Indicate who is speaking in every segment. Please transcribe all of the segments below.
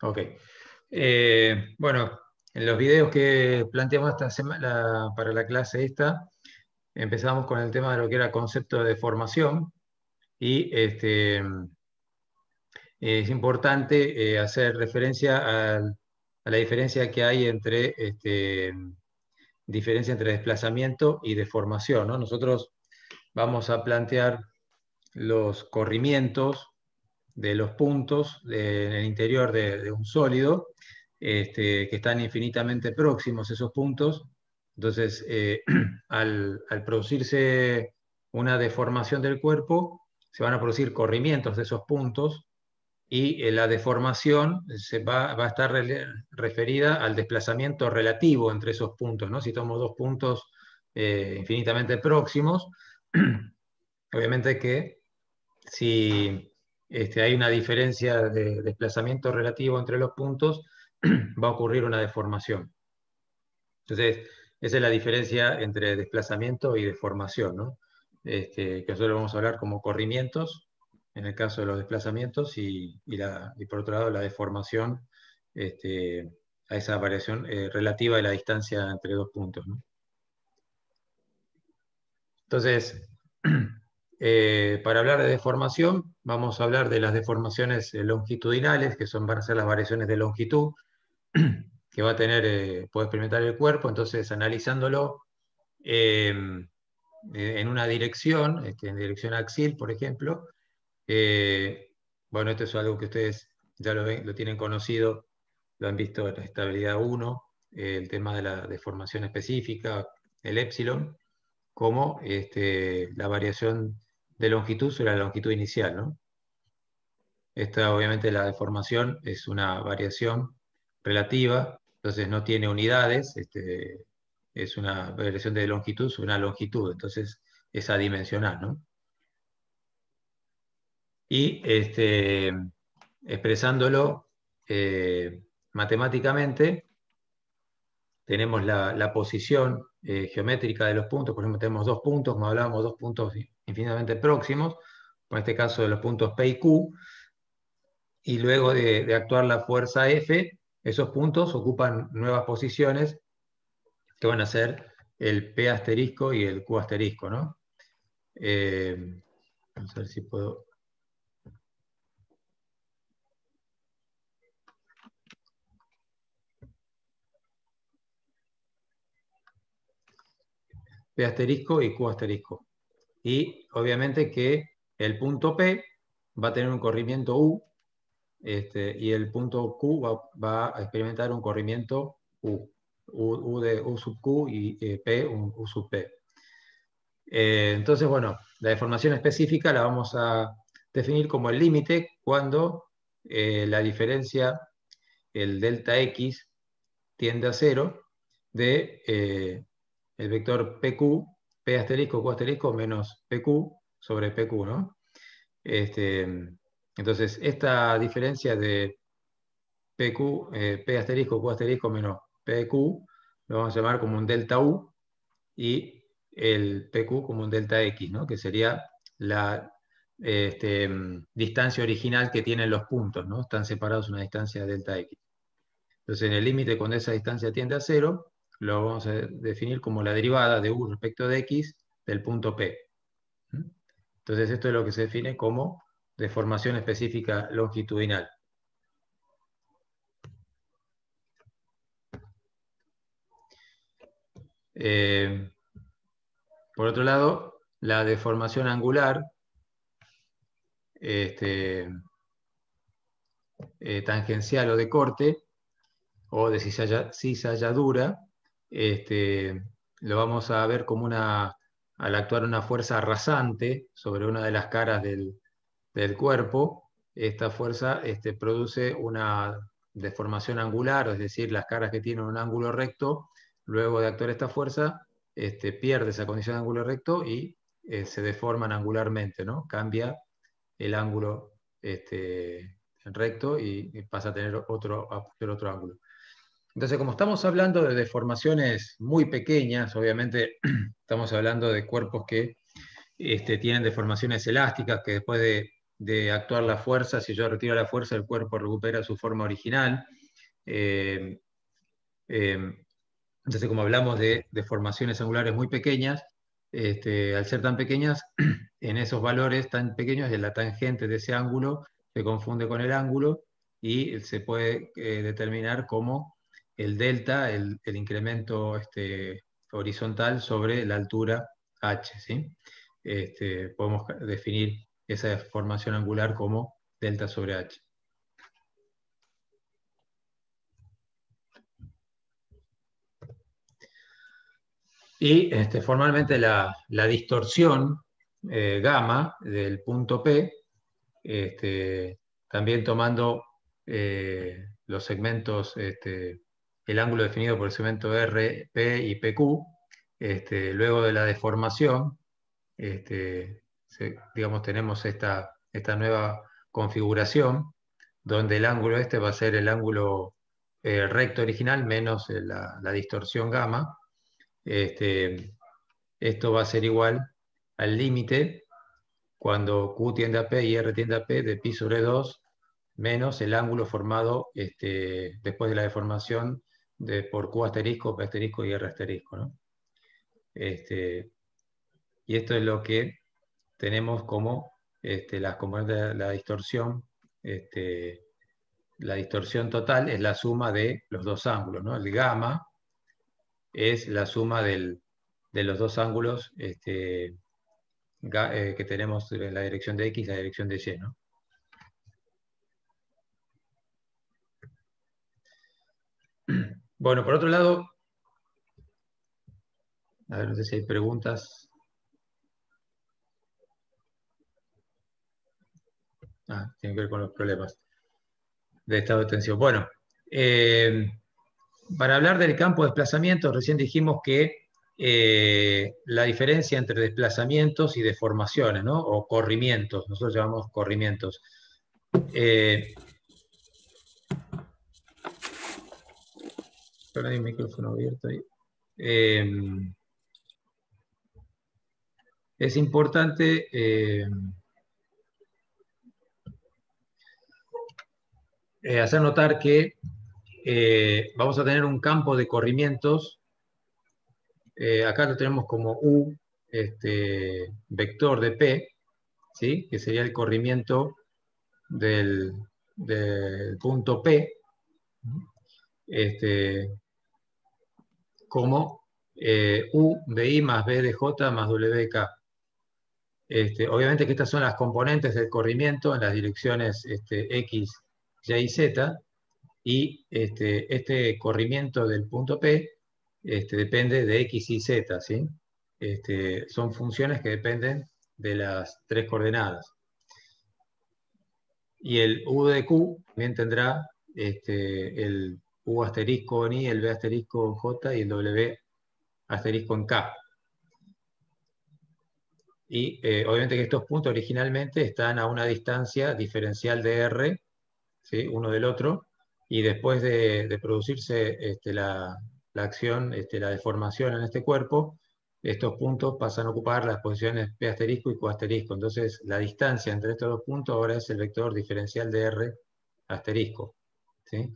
Speaker 1: Ok. Bueno, en los videos que planteamos esta semana para la clase esta, empezamos con el tema de lo que era concepto de deformación y es importante hacer referencia a la diferencia que hay entre diferencia entre desplazamiento y deformación, ¿no? Nosotros vamos a plantear los corrimientos de los puntos en el interior de un sólido, que están infinitamente próximos esos puntos. Entonces, al producirse una deformación del cuerpo, se van a producir corrimientos de esos puntos y la deformación va a estar referida al desplazamiento relativo entre esos puntos, ¿no? Si tomamos dos puntos infinitamente próximos, obviamente que si hay una diferencia de desplazamiento relativo entre los puntos, va a ocurrir una deformación. Entonces, esa es la diferencia entre desplazamiento y deformación, ¿no? Que nosotros vamos a hablar como corrimientos, en el caso de los desplazamientos, y por otro lado la deformación, a esa variación relativa de la distancia entre dos puntos, ¿no? Entonces, para hablar de deformación, vamos a hablar de las deformaciones longitudinales, que van a ser las variaciones de longitud que va a tener, puede experimentar el cuerpo. Entonces, analizándolo en una dirección, en dirección axial, por ejemplo, bueno, esto es algo que ustedes ya lo tienen conocido, lo han visto en la estabilidad 1, el tema de la deformación específica, el épsilon, como la variación de longitud sobre la longitud inicial, ¿no? Esta, obviamente, la deformación es una variación relativa, entonces no tiene unidades, es una variación de longitud sobre una longitud, entonces es adimensional, ¿no? Y expresándolo matemáticamente, tenemos la posición geométrica de los puntos. Por ejemplo, tenemos dos puntos, como hablábamos, dos puntos infinitamente próximos, en este caso de los puntos P y Q, y luego de actuar la fuerza F, esos puntos ocupan nuevas posiciones que van a ser el P asterisco y el Q asterisco, ¿no? Vamos a ver si puedo... P asterisco y Q asterisco. Y obviamente que el punto P va a tener un corrimiento U, y el punto Q va a experimentar un corrimiento U. U de U sub Q y P, un U sub P. Entonces, bueno, la deformación específica la vamos a definir como el límite cuando la diferencia, el delta X, tiende a 0 de el vector PQ, P asterisco, Q asterisco, menos PQ sobre PQ, ¿no? Entonces, esta diferencia de PQ, P asterisco, Q asterisco menos PQ, lo vamos a llamar como un delta U, y el PQ como un delta X, ¿no? Que sería la distancia original que tienen los puntos, ¿no? Están separados una distancia de delta X. Entonces, en el límite, cuando esa distancia tiende a 0, lo vamos a definir como la derivada de U respecto de X del punto P. Entonces, esto es lo que se define como deformación específica longitudinal. Por otro lado, la deformación angular, tangencial o de corte, o de cizalladura, lo vamos a ver como al actuar una fuerza rasante sobre una de las caras del cuerpo. Esta fuerza produce una deformación angular, es decir, las caras que tienen un ángulo recto, luego de actuar esta fuerza, pierde esa condición de ángulo recto y se deforman angularmente, ¿no? Cambia el ángulo recto y pasa a tener otro ángulo. Entonces, como estamos hablando de deformaciones muy pequeñas, obviamente estamos hablando de cuerpos que tienen deformaciones elásticas, que después de actuar la fuerza. Si yo retiro la fuerza, el cuerpo recupera su forma original. Entonces, como hablamos de deformaciones angulares muy pequeñas, al ser tan pequeñas, en esos valores tan pequeños, la tangente de ese ángulo se confunde con el ángulo y se puede determinar como el delta, el incremento horizontal sobre la altura h, ¿sí? Podemos definir esa deformación angular como delta sobre h. Y formalmente la distorsión gamma del punto P, también tomando los segmentos, el ángulo definido por el segmento R, P y PQ, luego de la deformación, digamos, tenemos esta nueva configuración, donde el ángulo va a ser el ángulo recto original menos la distorsión gamma. Esto va a ser igual al límite cuando Q tiende a P y R tiende a P de pi sobre 2 menos el ángulo formado después de la deformación por Q asterisco, P asterisco y R asterisco, ¿no? Y esto es lo que tenemos como las componentes de la distorsión. La distorsión total es la suma de los dos ángulos, ¿no? El gamma es la suma de los dos ángulos que tenemos en la dirección de X y la dirección de Y, ¿no? Bueno, por otro lado, a ver, no sé si hay preguntas. Tiene que ver con los problemas de estado de tensión. Bueno, para hablar del campo de desplazamiento, recién dijimos que la diferencia entre desplazamientos y deformaciones, ¿no? O corrimientos, nosotros llamamos corrimientos. Hay un micrófono abierto ahí. Es importante hacer notar que vamos a tener un campo de corrimientos. Acá lo tenemos como U, vector de P, ¿sí? Que sería el corrimiento del punto P, como U de I más B de J más W de K. Obviamente que estas son las componentes del corrimiento en las direcciones X, Y y Z, y este corrimiento del punto P depende de X y Z, ¿sí? Son funciones que dependen de las tres coordenadas. Y el U de Q también tendrá el U asterisco en I, el B asterisco en J y el W asterisco en K. Y obviamente que estos puntos originalmente están a una distancia diferencial de R, ¿sí? Uno del otro, y después de producirse la acción, la deformación en este cuerpo, estos puntos pasan a ocupar las posiciones P asterisco y Q asterisco. Entonces la distancia entre estos dos puntos ahora es el vector diferencial de R asterisco, ¿sí?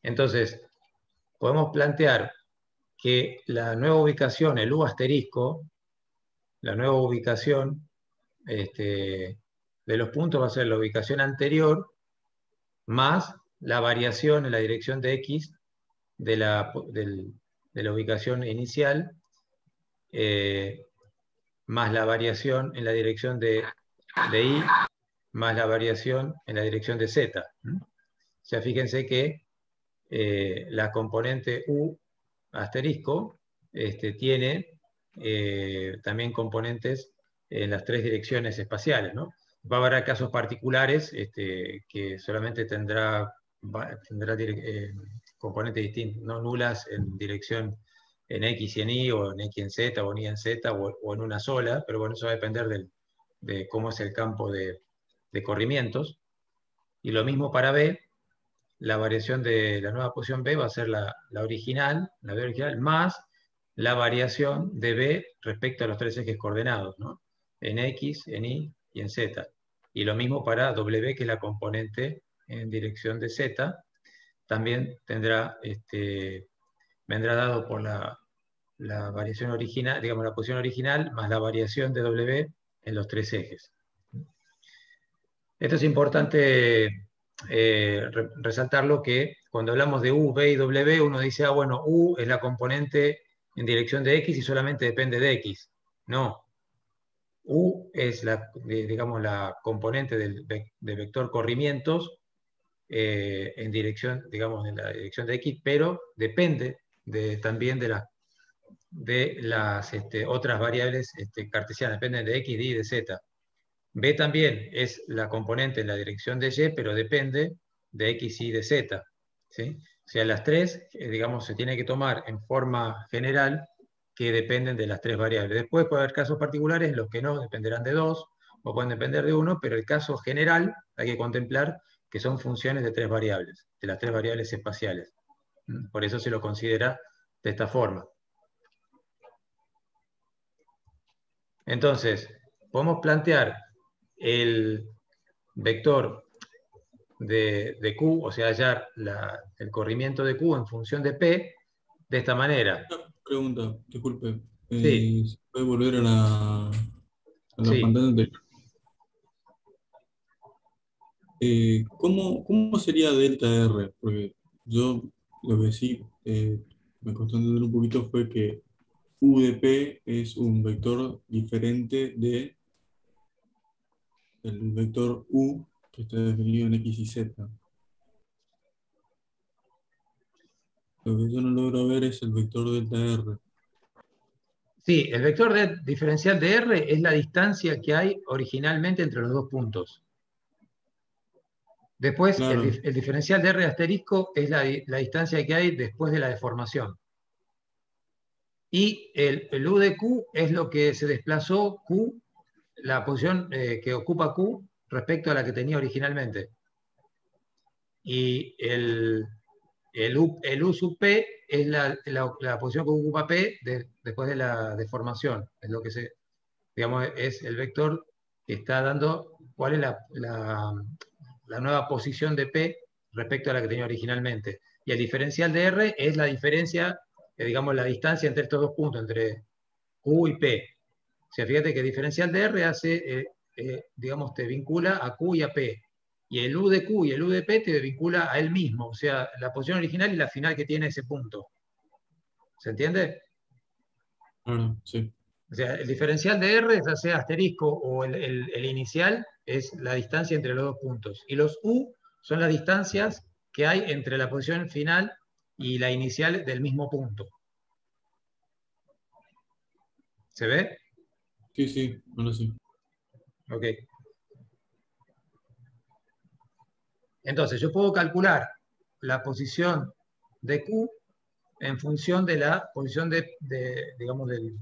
Speaker 1: Entonces, podemos plantear que la nueva ubicación, el U asterisco, la nueva ubicación de los puntos va a ser la ubicación anterior más la variación en la dirección de X de la ubicación inicial, más la variación en la dirección de Y, más la variación en la dirección de Z. O sea, fíjense que la componente U asterisco tiene también componentes en las tres direcciones espaciales, ¿no? Va a haber casos particulares que solamente tendrá componentes distintos, no nulas en dirección en X y en Y, o en X en Z, o en Y en Z, o en una sola, pero bueno, eso va a depender de cómo es el campo de corrimientos. Y lo mismo para B, la variación de la nueva posición B va a ser la original, la B original, más la variación de B respecto a los tres ejes coordenados, ¿no? En X, en Y y en Z. Y lo mismo para W, que es la componente en dirección de Z, también vendrá dado por la variación original, digamos la posición original, más la variación de W en los tres ejes. Esto es importante resaltarlo, que cuando hablamos de U, V y W, uno dice, bueno, U es la componente en dirección de X y solamente depende de X. No. U es digamos, la componente de vector corrimientos en dirección, digamos, en la dirección de X, pero depende también de las otras variables cartesianas, dependen de X, de Y y de Z. B también es la componente en la dirección de Y, pero depende de X, Y, de Z. ¿Sí? O sea, las tres, digamos, se tiene que tomar en forma general, que dependen de las tres variables. Después puede haber casos particulares, los que no dependerán de dos, o pueden depender de uno, pero el caso general hay que contemplar que son funciones de tres variables, de las tres variables espaciales. Por eso se lo considera de esta forma. Entonces, podemos plantear el vector de Q, o sea, hallar el corrimiento de Q en función de P, de esta manera.
Speaker 2: Una pregunta, disculpe.
Speaker 1: Sí,
Speaker 2: ¿Se puede volver a la
Speaker 1: sí.
Speaker 2: pantalla anterior? ¿Cómo sería delta R? Porque yo lo que sí me costó entender un poquito fue que U de P es un vector diferente de el vector U que está definido en X y Z. Lo que yo no logro ver es el vector delta R.
Speaker 1: Sí, el vector diferencial de R es la distancia que hay originalmente entre los dos puntos. Después,
Speaker 2: Claro,
Speaker 1: el diferencial de R asterisco es la distancia que hay después de la deformación. Y el U de Q es lo que se desplazó Q, la posición que ocupa Q respecto a la que tenía originalmente. Y el U sub P es la posición que ocupa P después de la deformación. Es lo que digamos, es el vector que está dando cuál es la nueva posición de P respecto a la que tenía originalmente. Y el diferencial de R es la diferencia, digamos, la distancia entre estos dos puntos, entre Q y P. O sea, fíjate que el diferencial de R digamos, te vincula a Q y a P. Y el U de Q y el U de P te vincula a él mismo, o sea, la posición original y la final que tiene ese punto. ¿Se entiende?
Speaker 2: claro, sí.
Speaker 1: O sea, el diferencial de R, ya sea asterisco o el inicial, es la distancia entre los dos puntos. Y los U son las distancias que hay entre la posición final y la inicial del mismo punto. ¿Se ve?
Speaker 2: Sí, sí, ahora sí.
Speaker 1: Ok. Entonces, yo puedo calcular la posición de Q en función de la posición digamos, del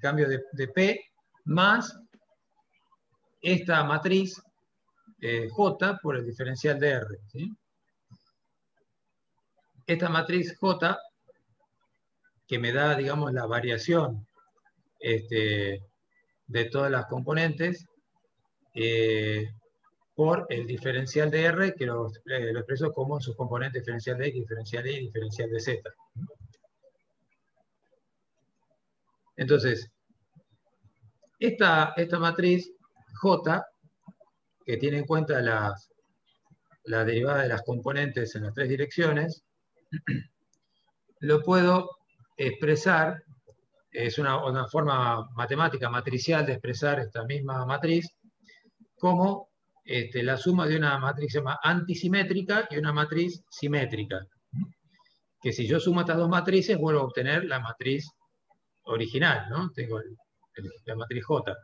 Speaker 1: cambio de P más esta matriz J por el diferencial de R. ¿Sí? Esta matriz J, que me da, digamos, la variación de todas las componentes, por el diferencial de R, que lo expreso como sus componentes diferencial de X, diferencial de Y y diferencial de Z. Entonces, esta matriz J, que tiene en cuenta la derivada de las componentes en las tres direcciones, lo puedo expresar, es una forma matemática matricial de expresar esta misma matriz, como la suma de una matriz que se llama antisimétrica y una matriz simétrica. Que si yo sumo estas dos matrices, vuelvo a obtener la matriz original, ¿no? Tengo la matriz J.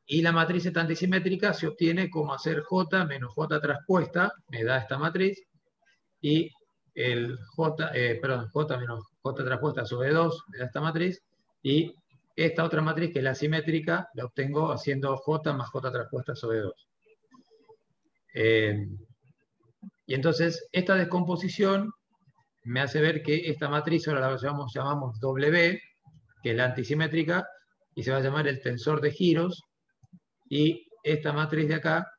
Speaker 1: Y la matriz esta antisimétrica se obtiene como hacer J menos J traspuesta, me da esta matriz, y J menos J traspuesta sobre 2 me da esta matriz, y esta otra matriz, que es la simétrica, la obtengo haciendo J más J traspuesta sobre 2. Y entonces, esta descomposición me hace ver que esta matriz ahora la llamamos W, que es la antisimétrica, y se va a llamar el tensor de giros, y esta matriz de acá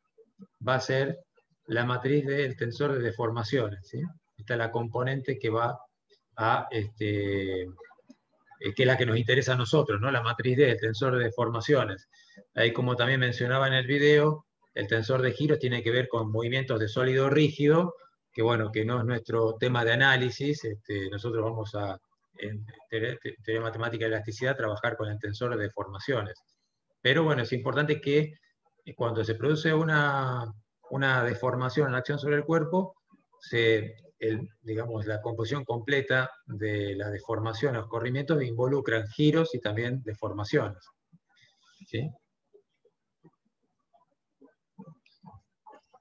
Speaker 1: va a ser la matriz del tensor de deformaciones, ¿sí? Esta es la componente que va a, que es la que nos interesa a nosotros, ¿no? La matriz D, el tensor de deformaciones. Ahí, como también mencionaba en el video, el tensor de giros tiene que ver con movimientos de sólido rígido, que bueno, que no es nuestro tema de análisis. Nosotros vamos a, en teoría matemática de elasticidad, trabajar con el tensor de deformaciones. Pero bueno, es importante que cuando se produce una deformación en la acción sobre el cuerpo, digamos, la composición completa de la deformación, los corrimientos involucran giros y también deformaciones. ¿Sí?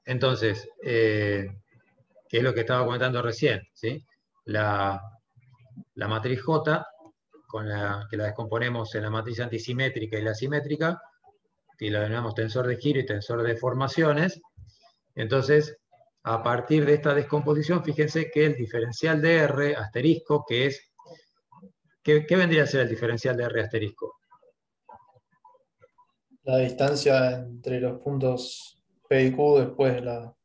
Speaker 1: Entonces, ¿qué es lo que estaba comentando recién? ¿Sí? La matriz J, que la descomponemos en la matriz antisimétrica y la simétrica, y la denominamos tensor de giro y tensor de deformaciones. Entonces, a partir de esta descomposición, fíjense que el diferencial de R asterisco, que es... ¿Qué vendría a ser el diferencial de R asterisco?
Speaker 3: La distancia entre los puntos P y Q después de la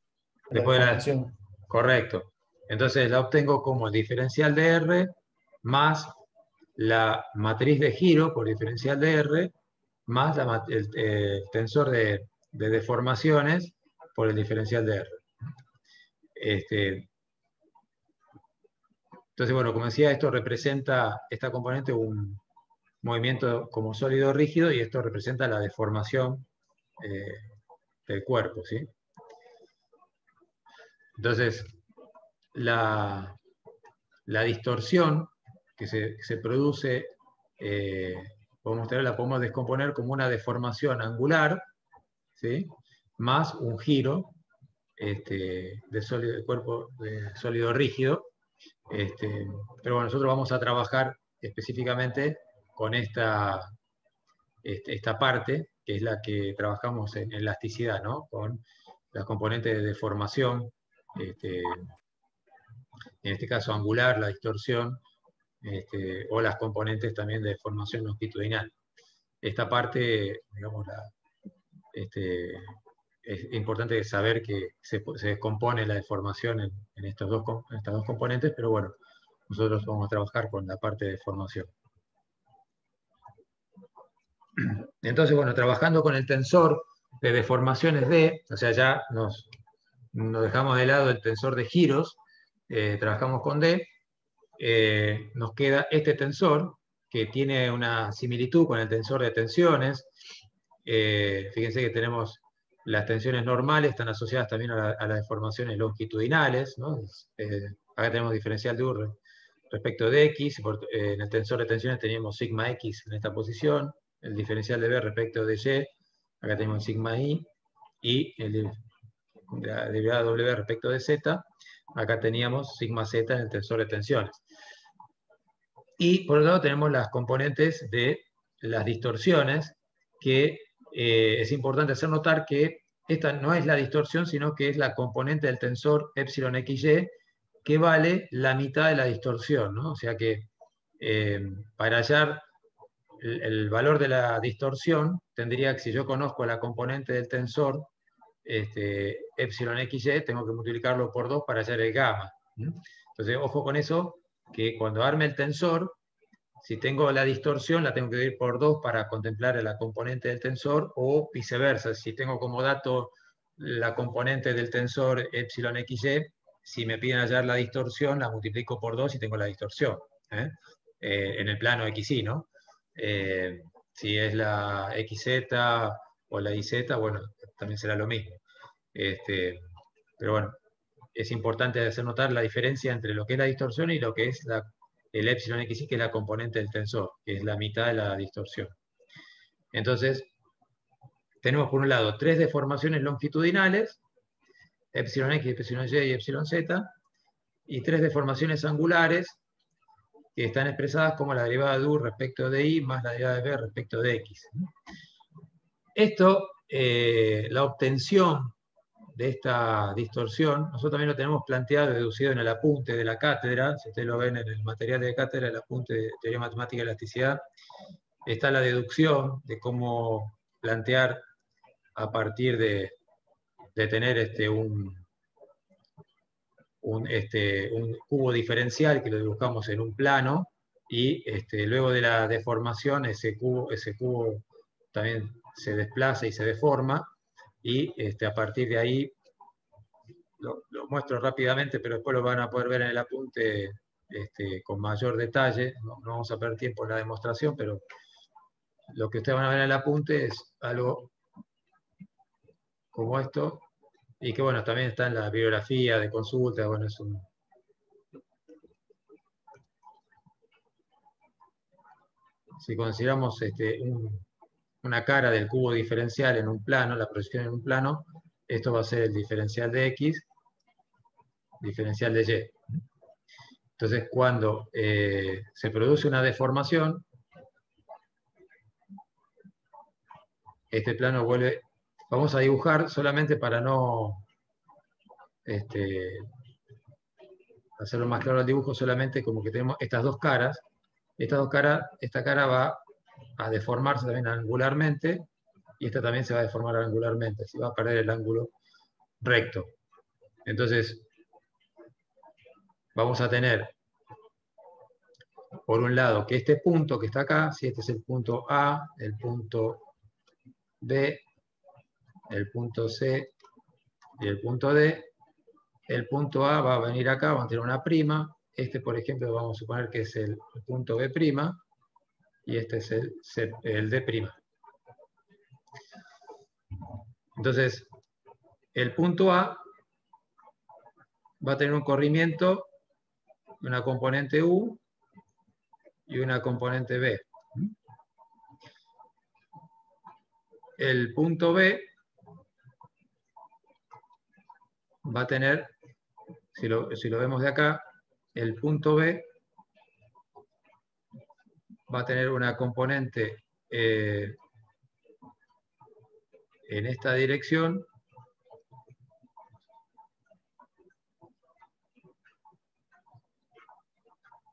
Speaker 1: Después de
Speaker 3: deformación.
Speaker 1: correcto. Entonces la obtengo como el diferencial de R más la matriz de giro por diferencial de R más el tensor de deformaciones por el diferencial de R. Entonces, bueno, como decía, esto representa, esta componente, un movimiento como sólido rígido, y esto representa la deformación del cuerpo, ¿sí? Entonces, la distorsión que se produce, la podemos descomponer como una deformación angular, ¿sí? Más un giro de cuerpo de sólido rígido. Pero bueno, nosotros vamos a trabajar específicamente con esta parte, que es la que trabajamos en elasticidad, ¿no? Con las componentes de deformación, en este caso angular, la distorsión, o las componentes también de deformación longitudinal. Esta parte, digamos, es importante saber que se descompone la deformación en estas dos componentes, pero bueno, nosotros vamos a trabajar con la parte de deformación. Entonces, bueno, trabajando con el tensor de deformaciones D, o sea, ya nos dejamos de lado el tensor de giros, trabajamos con D, nos queda este tensor, que tiene una similitud con el tensor de tensiones. Fíjense que tenemos las tensiones normales, están asociadas también a las deformaciones longitudinales, ¿no? Acá tenemos diferencial de U respecto de X, en el tensor de tensiones teníamos sigma X en esta posición, el diferencial de B respecto de Y, acá tenemos sigma I, y la derivada W respecto de Z, acá teníamos sigma Z en el tensor de tensiones. Y por otro lado tenemos las componentes de las distorsiones, que es importante hacer notar que esta no es la distorsión, sino que es la componente del tensor epsilon XY, que vale la mitad de la distorsión, ¿no? O sea que para hallar el valor de la distorsión, tendría que, si yo conozco la componente del tensor epsilon XY, tengo que multiplicarlo por 2 para hallar el gamma. Entonces, ojo con eso, que cuando arme el tensor, si tengo la distorsión, la tengo que dividir por 2 para contemplar la componente del tensor, o viceversa. Si tengo como dato la componente del tensor epsilon XY, si me piden hallar la distorsión, la multiplico por 2 y tengo la distorsión. En el plano XY, ¿no? Si es la XZ o la IZ, bueno, también será lo mismo. Pero bueno, es importante hacer notar la diferencia entre lo que es la distorsión y lo que es el epsilon XY, que es la componente del tensor, que es la mitad de la distorsión. Entonces, tenemos por un lado 3 deformaciones longitudinales, epsilon X, epsilon Y y epsilon Z, y 3 deformaciones angulares, que están expresadas como la derivada de U respecto de I más la derivada de B respecto de X. Esto, la obtención de esta distorsión, nosotros también lo tenemos planteado y deducido en el apunte de la cátedra. Si ustedes lo ven en el material de cátedra, el apunte de teoría matemática de elasticidad, está la deducción de cómo plantear a partir de tener un cubo diferencial que lo dibujamos en un plano, y luego de la deformación ese cubo también se desplaza y se deforma, y a partir de ahí, lo muestro rápidamente, pero después lo van a poder ver en el apunte con mayor detalle. No vamos a perder tiempo en la demostración, pero lo que ustedes van a ver en el apunte es algo como esto, y que bueno, también está en la bibliografía de consulta. Bueno, si consideramos una cara del cubo diferencial en un plano, la proyección en un plano, esto va a ser el diferencial de X, diferencial de Y. Entonces, cuando se produce una deformación, este plano vuelve. Vamos a dibujar solamente para no hacerlo más claro el dibujo, solamente como que tenemos estas dos caras. Esta cara va a deformarse también angularmente, y esta también se va a deformar angularmente, así va a perder el ángulo recto. Entonces, vamos a tener, por un lado, que este punto que está acá, si este es el punto A, el punto B, el punto C y el punto D, el punto A va a venir acá, va a tener una prima. Por ejemplo, vamos a suponer que es el punto B', y este es el D'. Entonces, el punto A va a tener un corrimiento, una componente U y una componente B. El punto B va a tener, si lo vemos de acá, el punto B va a tener una componente en esta dirección,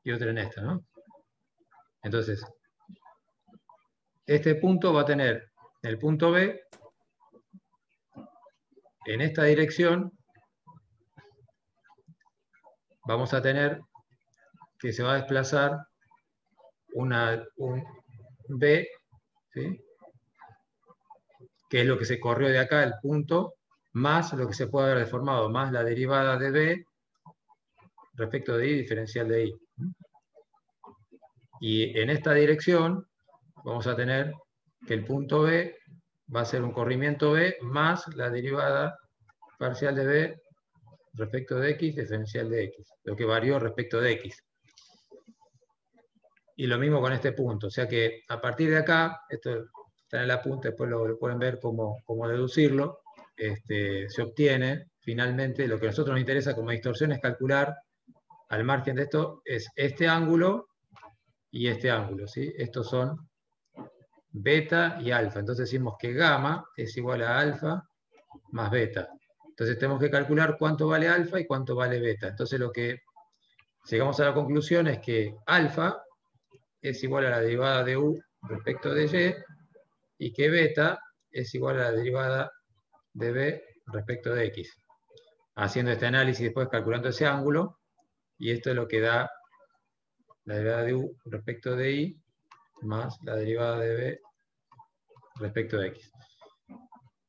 Speaker 1: y otra en esta, ¿no? Entonces, este punto va a tener el punto B en esta dirección. Vamos a tener que se va a desplazar un B, ¿sí?, que es lo que se corrió de acá, el punto, más lo que se puede haber deformado, más la derivada de B respecto de I, diferencial de I. Y en esta dirección vamos a tener que el punto B va a ser un corrimiento B más la derivada parcial de B respecto de X, diferencial de X, lo que varió respecto de X. Y lo mismo con este punto, o sea que a partir de acá, esto está en el apunte, después lo pueden ver cómo deducirlo, se obtiene finalmente, lo que a nosotros nos interesa como distorsión es calcular, al margen de esto, es este ángulo y este ángulo, ¿sí? Estos son beta y alfa. Entonces decimos que gamma es igual a alfa más beta. Entonces tenemos que calcular cuánto vale alfa y cuánto vale beta. Entonces lo que llegamos a la conclusión es que alfa es igual a la derivada de U respecto de Y, y que beta es igual a la derivada de B respecto de X. Haciendo este análisis, después calculando ese ángulo, y esto es lo que da la derivada de U respecto de Y más la derivada de B respecto de X.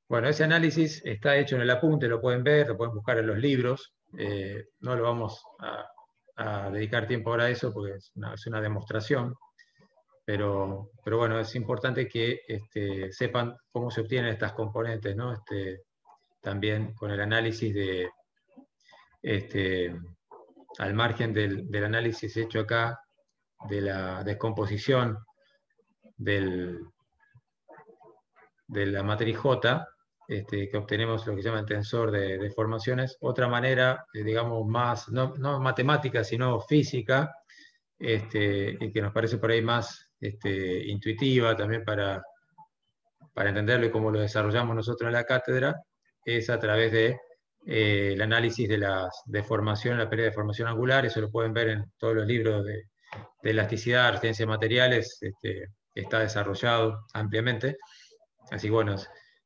Speaker 1: Bueno, ese análisis está hecho en el apunte, lo pueden ver, lo pueden buscar en los libros. No lo vamos a dedicar tiempo ahora a eso porque es una demostración, pero bueno, es importante que sepan cómo se obtienen estas componentes, ¿no? También con el análisis al margen del análisis hecho acá, de la descomposición de la matriz J, que obtenemos lo que se llama el tensor de deformaciones. Otra manera, digamos, más, no matemática, sino física, y que nos parece por ahí más intuitiva también para entenderlo y cómo lo desarrollamos nosotros en la cátedra, es a través de el análisis de las deformaciones, la pérdida de deformación angular. Eso lo pueden ver en todos los libros de elasticidad, resistencia de materiales, está desarrollado ampliamente. Así que bueno,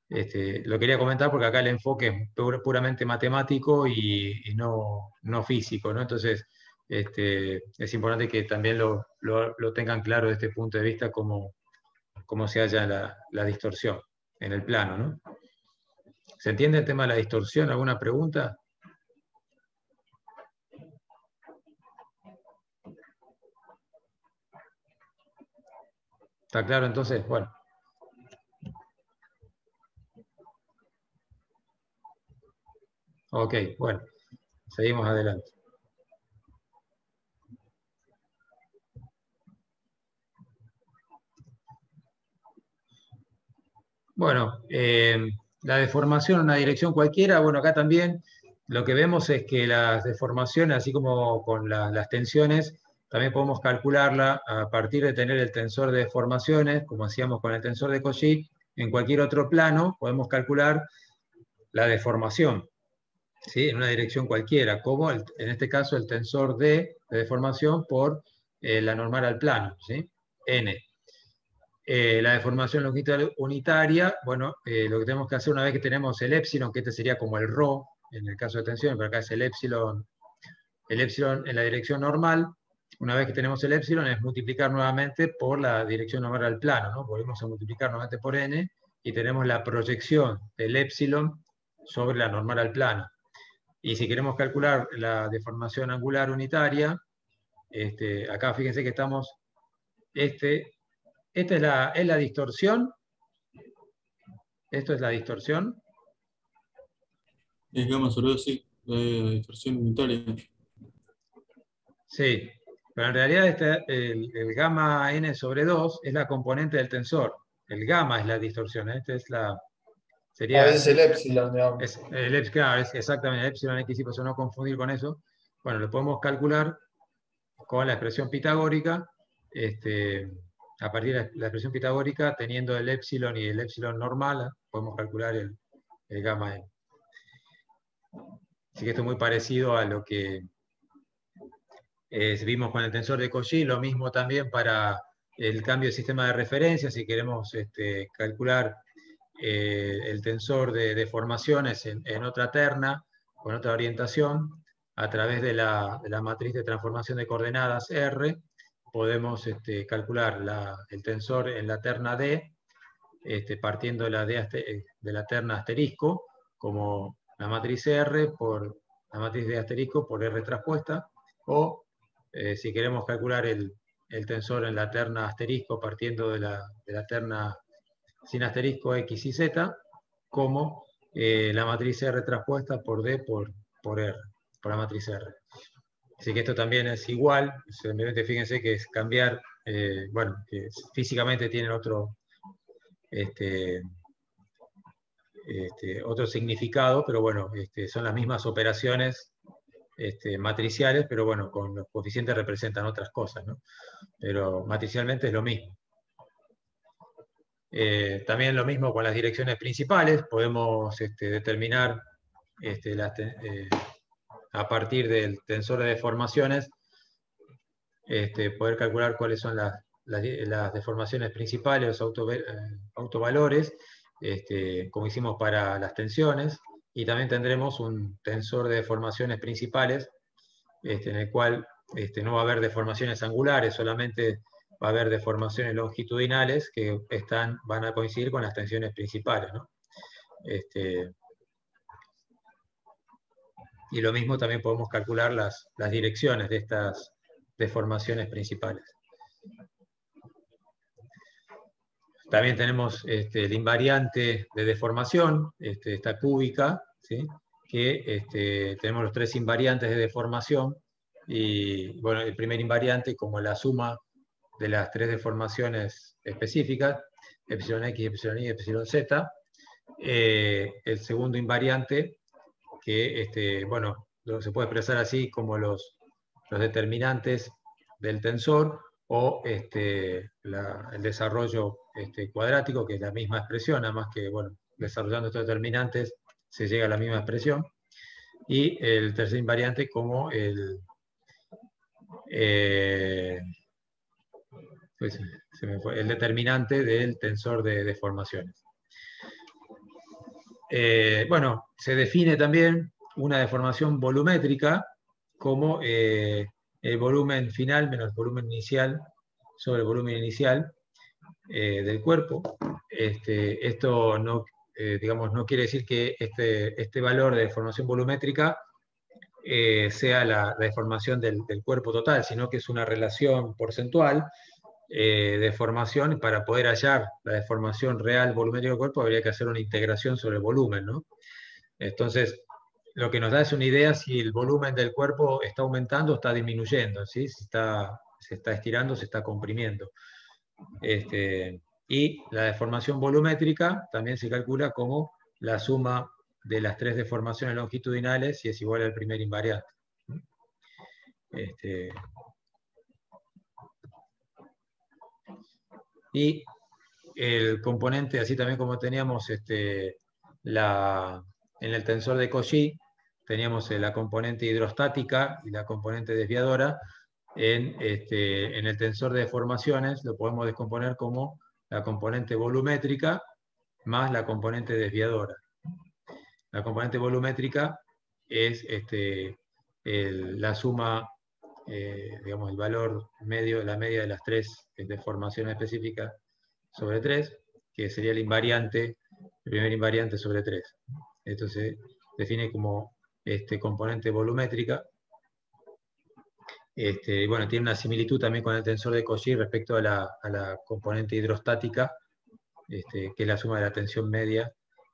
Speaker 1: Lo quería comentar porque acá el enfoque es puramente matemático y no físico, ¿no? Entonces, es importante que también lo tengan claro desde este punto de vista cómo se halla la distorsión en el plano, ¿no? ¿Se entiende el tema de la distorsión? ¿Alguna pregunta? ¿Está claro entonces? Bueno. Ok, bueno, seguimos adelante. Bueno, la deformación en una dirección cualquiera, bueno, acá también lo que vemos es que las deformaciones, así como con las tensiones, también podemos calcularla a partir de tener el tensor de deformaciones, como hacíamos con el tensor de Cauchy. En cualquier otro plano podemos calcular la deformación, ¿sí? En una dirección cualquiera, como en este caso el tensor de deformación por la normal al plano, ¿sí? N. La deformación longitudinal unitaria, bueno, lo que tenemos que hacer una vez que tenemos el épsilon, que este sería como el ρ en el caso de tensión, pero acá es el épsilon en la dirección normal. Una vez que tenemos el épsilon es multiplicar nuevamente por la dirección normal al plano, ¿no? Volvemos a multiplicar nuevamente por n y tenemos la proyección del épsilon sobre la normal al plano. Y si queremos calcular la deformación angular unitaria, acá fíjense que estamos, esta es la distorsión. Esto es la distorsión.
Speaker 2: Es gamma sobre 2, sí, la distorsión unitaria.
Speaker 1: Sí, pero en realidad el gamma n sobre 2 es la componente del tensor. El gamma es la distorsión. Esta es la,
Speaker 3: A
Speaker 1: sería,
Speaker 3: veces el epsilon, digamos.
Speaker 1: claro, es exactamente el epsilon x, por eso no confundir con eso. Bueno, lo podemos calcular con la expresión pitagórica. A partir de la expresión pitagórica, teniendo el epsilon y el epsilon normal, podemos calcular el gamma n. Así que esto es muy parecido a lo que vimos con el tensor de Cauchy, lo mismo también para el cambio de sistema de referencia, si queremos calcular el tensor de deformaciones en otra terna, con otra orientación, a través de la matriz de transformación de coordenadas R, podemos calcular el tensor en la terna D, partiendo de la terna asterisco, como la matriz R por la matriz de asterisco por R traspuesta, o si queremos calcular el tensor en la terna asterisco partiendo de la terna sin asterisco X y Z, como la matriz R traspuesta por D por R, por la matriz R. Así que esto también es igual, simplemente fíjense que es cambiar, bueno, que físicamente tienen otro significado, pero bueno, son las mismas operaciones matriciales, pero bueno, con los coeficientes representan otras cosas, ¿no? Pero matricialmente es lo mismo. También lo mismo con las direcciones principales, podemos determinar a partir del tensor de deformaciones, poder calcular cuáles son las deformaciones principales, los autovalores, como hicimos para las tensiones, y también tendremos un tensor de deformaciones principales, en el cual no va a haber deformaciones angulares, solamente va a haber deformaciones longitudinales que van a coincidir con las tensiones principales, ¿no? Y lo mismo también podemos calcular las direcciones de estas deformaciones principales. También tenemos el invariante de deformación, esta cúbica, ¿sí? Que tenemos los tres invariantes de deformación, y bueno, el primer invariante como la suma de las tres deformaciones específicas, epsilon x, epsilon y, epsilon z. El segundo invariante, que bueno, se puede expresar así como los determinantes del tensor, o el desarrollo cuadrático, que es la misma expresión, nada más que, bueno, desarrollando estos determinantes se llega a la misma expresión. Y el tercer invariante como el determinante del tensor de deformaciones. bueno, se define también una deformación volumétrica como el volumen final menos el volumen inicial sobre el volumen inicial del cuerpo. Esto no, digamos, no quiere decir que este valor de deformación volumétrica sea la deformación del cuerpo total, sino que es una relación porcentual de deformación. Y para poder hallar la deformación real volumétrica del cuerpo habría que hacer una integración sobre el volumen, ¿no? Entonces, lo que nos da es una idea si el volumen del cuerpo está aumentando o está disminuyendo, ¿sí? Si se está estirando, se está comprimiendo. Y la deformación volumétrica también se calcula como la suma de las 3 deformaciones longitudinales si es igual al primer invariante. Y el componente, así también como teníamos en el tensor de Cauchy, teníamos la componente hidrostática y la componente desviadora. En el tensor de deformaciones lo podemos descomponer como la componente volumétrica más la componente desviadora. La componente volumétrica es la suma, digamos, el valor medio, la media de las 3 deformaciones específicas sobre 3, que sería el primer invariante sobre 3. Esto se define como componente volumétrica. Bueno, tiene una similitud también con el tensor de Cauchy respecto a la componente hidrostática, que es la suma de la tensión media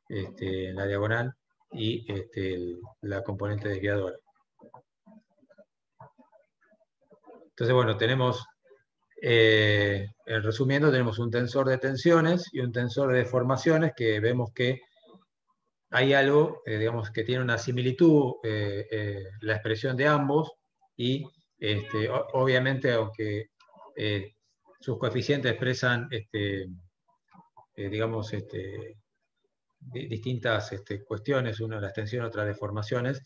Speaker 1: en la diagonal y la componente desviadora. Entonces, bueno, tenemos, resumiendo, tenemos un tensor de tensiones y un tensor de deformaciones que vemos que hay algo, digamos, que tiene una similitud, la expresión de ambos, y obviamente, aunque sus coeficientes expresan, digamos, distintas cuestiones, una las tensiones, otras deformaciones,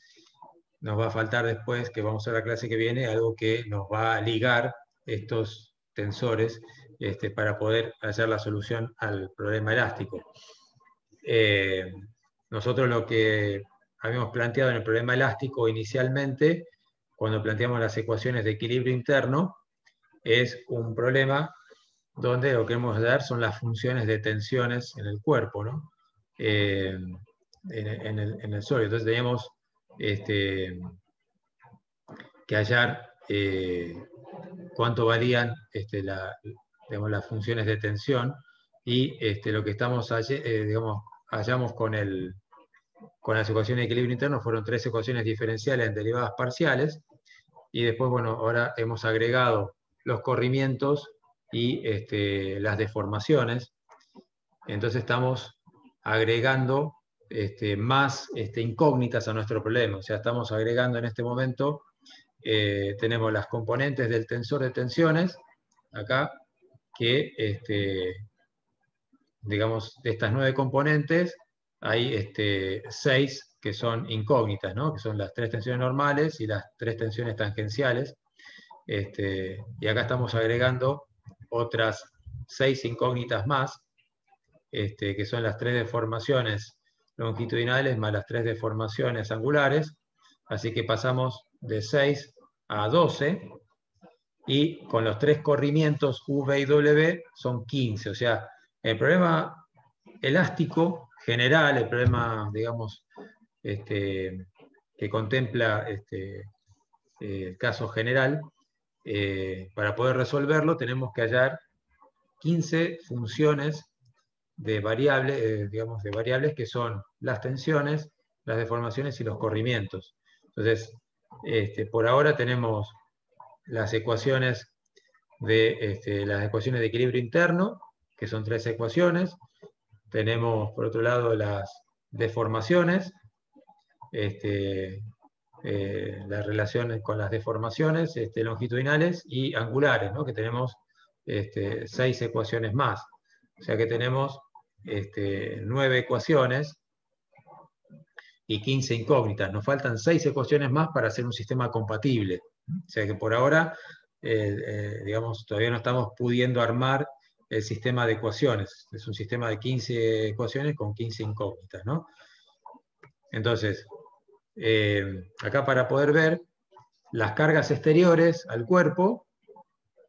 Speaker 1: nos va a faltar después, que vamos a ver la clase que viene, algo que nos va a ligar estos tensores para poder hacer la solución al problema elástico. Nosotros lo que habíamos planteado en el problema elástico inicialmente, cuando planteamos las ecuaciones de equilibrio interno, es un problema donde lo que queremos dar son las funciones de tensiones en el cuerpo, ¿no? En el sólido. Entonces teníamos que hallar cuánto varían digamos, las funciones de tensión, y lo que estamos digamos, hallamos con las ecuaciones de equilibrio interno fueron 3 ecuaciones diferenciales en derivadas parciales, y después, bueno, ahora hemos agregado los corrimientos y las deformaciones. Entonces estamos agregando más incógnitas a nuestro problema. O sea, estamos agregando en este momento, tenemos las componentes del tensor de tensiones, acá, que, digamos, de estas 9 componentes, hay 6 que son incógnitas, ¿no? Que son las 3 tensiones normales y las 3 tensiones tangenciales. Y acá estamos agregando otras 6 incógnitas más, que son las 3 deformaciones longitudinales más las 3 deformaciones angulares. Así que pasamos de 6 a 12, y con los 3 corrimientos U, V y W son 15. O sea, el problema elástico general, el problema, digamos, que contempla el caso general, para poder resolverlo tenemos que hallar 15 funciones de variables, digamos, de variables que son las tensiones, las deformaciones y los corrimientos. Entonces, por ahora tenemos las ecuaciones las ecuaciones de equilibrio interno, que son 3 ecuaciones. Tenemos, por otro lado, las deformaciones, las relaciones con las deformaciones longitudinales y angulares, ¿no? Que tenemos 6 ecuaciones más. O sea que tenemos 9 ecuaciones y 15 incógnitas. Nos faltan 6 ecuaciones más para hacer un sistema compatible. O sea que por ahora, digamos, todavía no estamos pudiendo armar el sistema de ecuaciones. Es un sistema de 15 ecuaciones con 15 incógnitas, ¿no? Entonces, acá para poder ver, las cargas exteriores al cuerpo,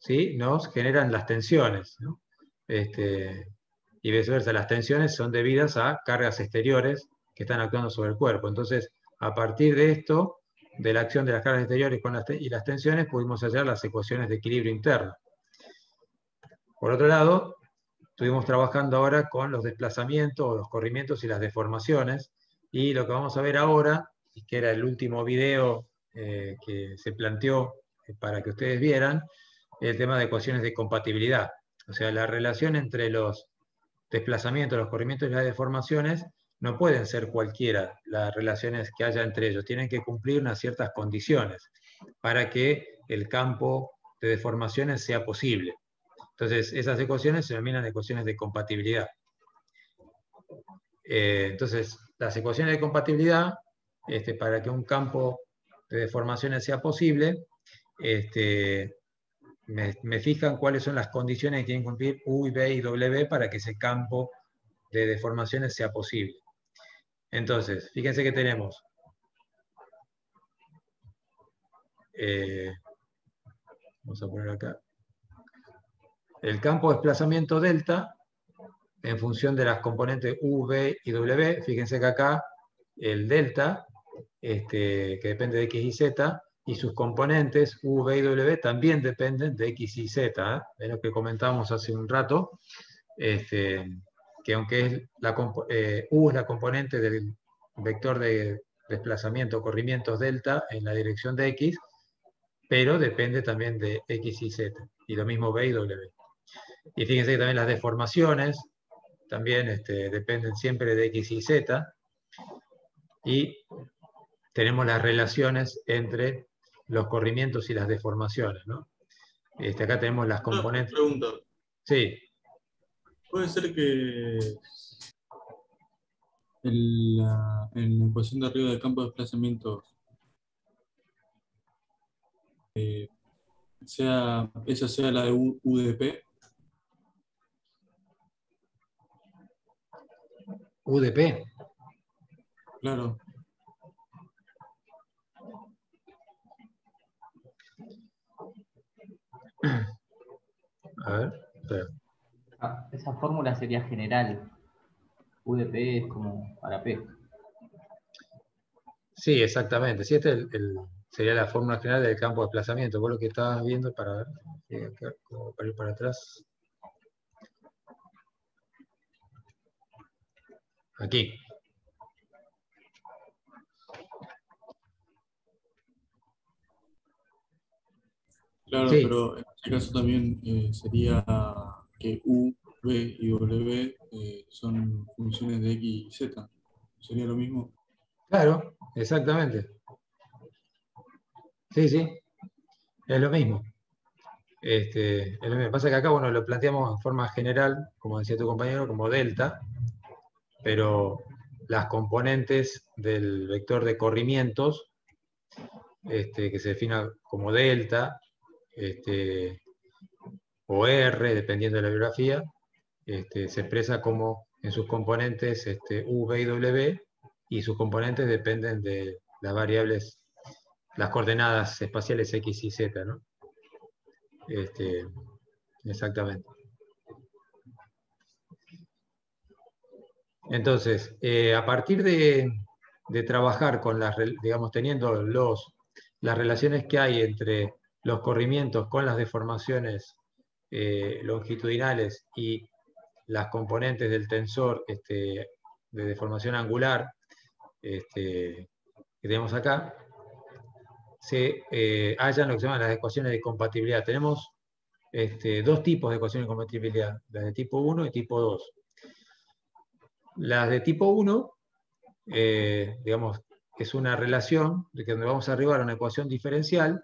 Speaker 1: ¿sí?, nos generan las tensiones, ¿no? Y viceversa, las tensiones son debidas a cargas exteriores que están actuando sobre el cuerpo. Entonces, a partir de esto, de la acción de las cargas exteriores y las tensiones, pudimos hallar las ecuaciones de equilibrio interno. Por otro lado, estuvimos trabajando ahora con los desplazamientos, los corrimientos y las deformaciones, y lo que vamos a ver ahora, que era el último video que se planteó para que ustedes vieran, el tema de ecuaciones de compatibilidad. O sea, la relación entre los desplazamientos, los corrimientos y las deformaciones no pueden ser cualquiera las relaciones que haya entre ellos, tienen que cumplir unas ciertas condiciones para que el campo de deformaciones sea posible. Entonces, esas ecuaciones se denominan ecuaciones de compatibilidad. Entonces, las ecuaciones de compatibilidad, para que un campo de deformaciones sea posible, me fijan cuáles son las condiciones que tienen que cumplir U, V y W para que ese campo de deformaciones sea posible. Entonces, fíjense que tenemos vamos a poner acá el campo de desplazamiento delta en función de las componentes U, V y W. Fíjense que acá el delta, que depende de X y Z, y sus componentes U, V y W también dependen de X y Z, es lo que comentamos hace un rato, que aunque es U es la componente del vector de desplazamiento, corrimientos delta en la dirección de X, pero depende también de X y Z, y lo mismo V y W. Y fíjense que también las deformaciones también dependen siempre de X y Z, y tenemos las relaciones entre los corrimientos y las deformaciones, ¿no? Acá tenemos las componentes.
Speaker 2: Una pregunta.
Speaker 1: Sí.
Speaker 2: Puede ser que en la ecuación de arriba del campo de desplazamiento esa sea la de UDP.
Speaker 1: UDP.
Speaker 2: Claro.
Speaker 1: A ver, espera.
Speaker 4: Esa fórmula sería general. UDP es como para P.
Speaker 1: Sí, exactamente. Sí, sería la fórmula general del campo de desplazamiento. Vos lo que estabas viendo para ir para atrás. Aquí.
Speaker 2: Claro,
Speaker 1: Sí.
Speaker 2: pero en este caso también sería que U, V y W son funciones de X y Z. ¿Sería lo mismo?
Speaker 1: Claro, exactamente. Sí, sí. Es lo mismo. Es lo mismo. Pasa que acá, bueno, lo planteamos en forma general, como decía tu compañero, como delta, pero las componentes del vector de corrimientos, que se defina como delta, o R, dependiendo de la biografía, se expresa como en sus componentes U, V y W, y sus componentes dependen de las variables, las coordenadas espaciales X y Z, ¿no? Exactamente. Entonces, a partir de trabajar con digamos, teniendo las relaciones que hay entre los corrimientos con las deformaciones longitudinales y las componentes del tensor de deformación angular que tenemos acá, se hallan lo que se llaman las ecuaciones de compatibilidad. Tenemos dos tipos de ecuaciones de compatibilidad, las de tipo 1 y tipo 2. Las de tipo 1, digamos, es una relación de que donde vamos a arribar a una ecuación diferencial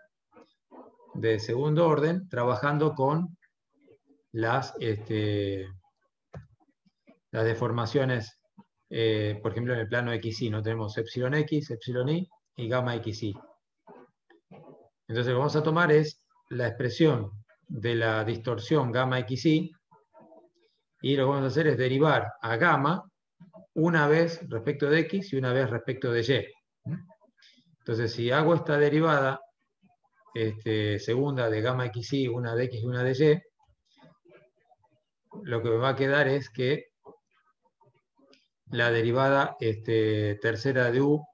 Speaker 1: de segundo orden, trabajando con las deformaciones, por ejemplo, en el plano XY, ¿no? Tenemos epsilon X, epsilon Y y gamma XY. Entonces lo que vamos a tomar es la expresión de la distorsión gamma XY, y lo que vamos a hacer es derivar a gamma una vez respecto de x y una vez respecto de y. Entonces, si hago esta derivada segunda de gamma xy, una de x y una de y, lo que me va a quedar es que la derivada tercera de u,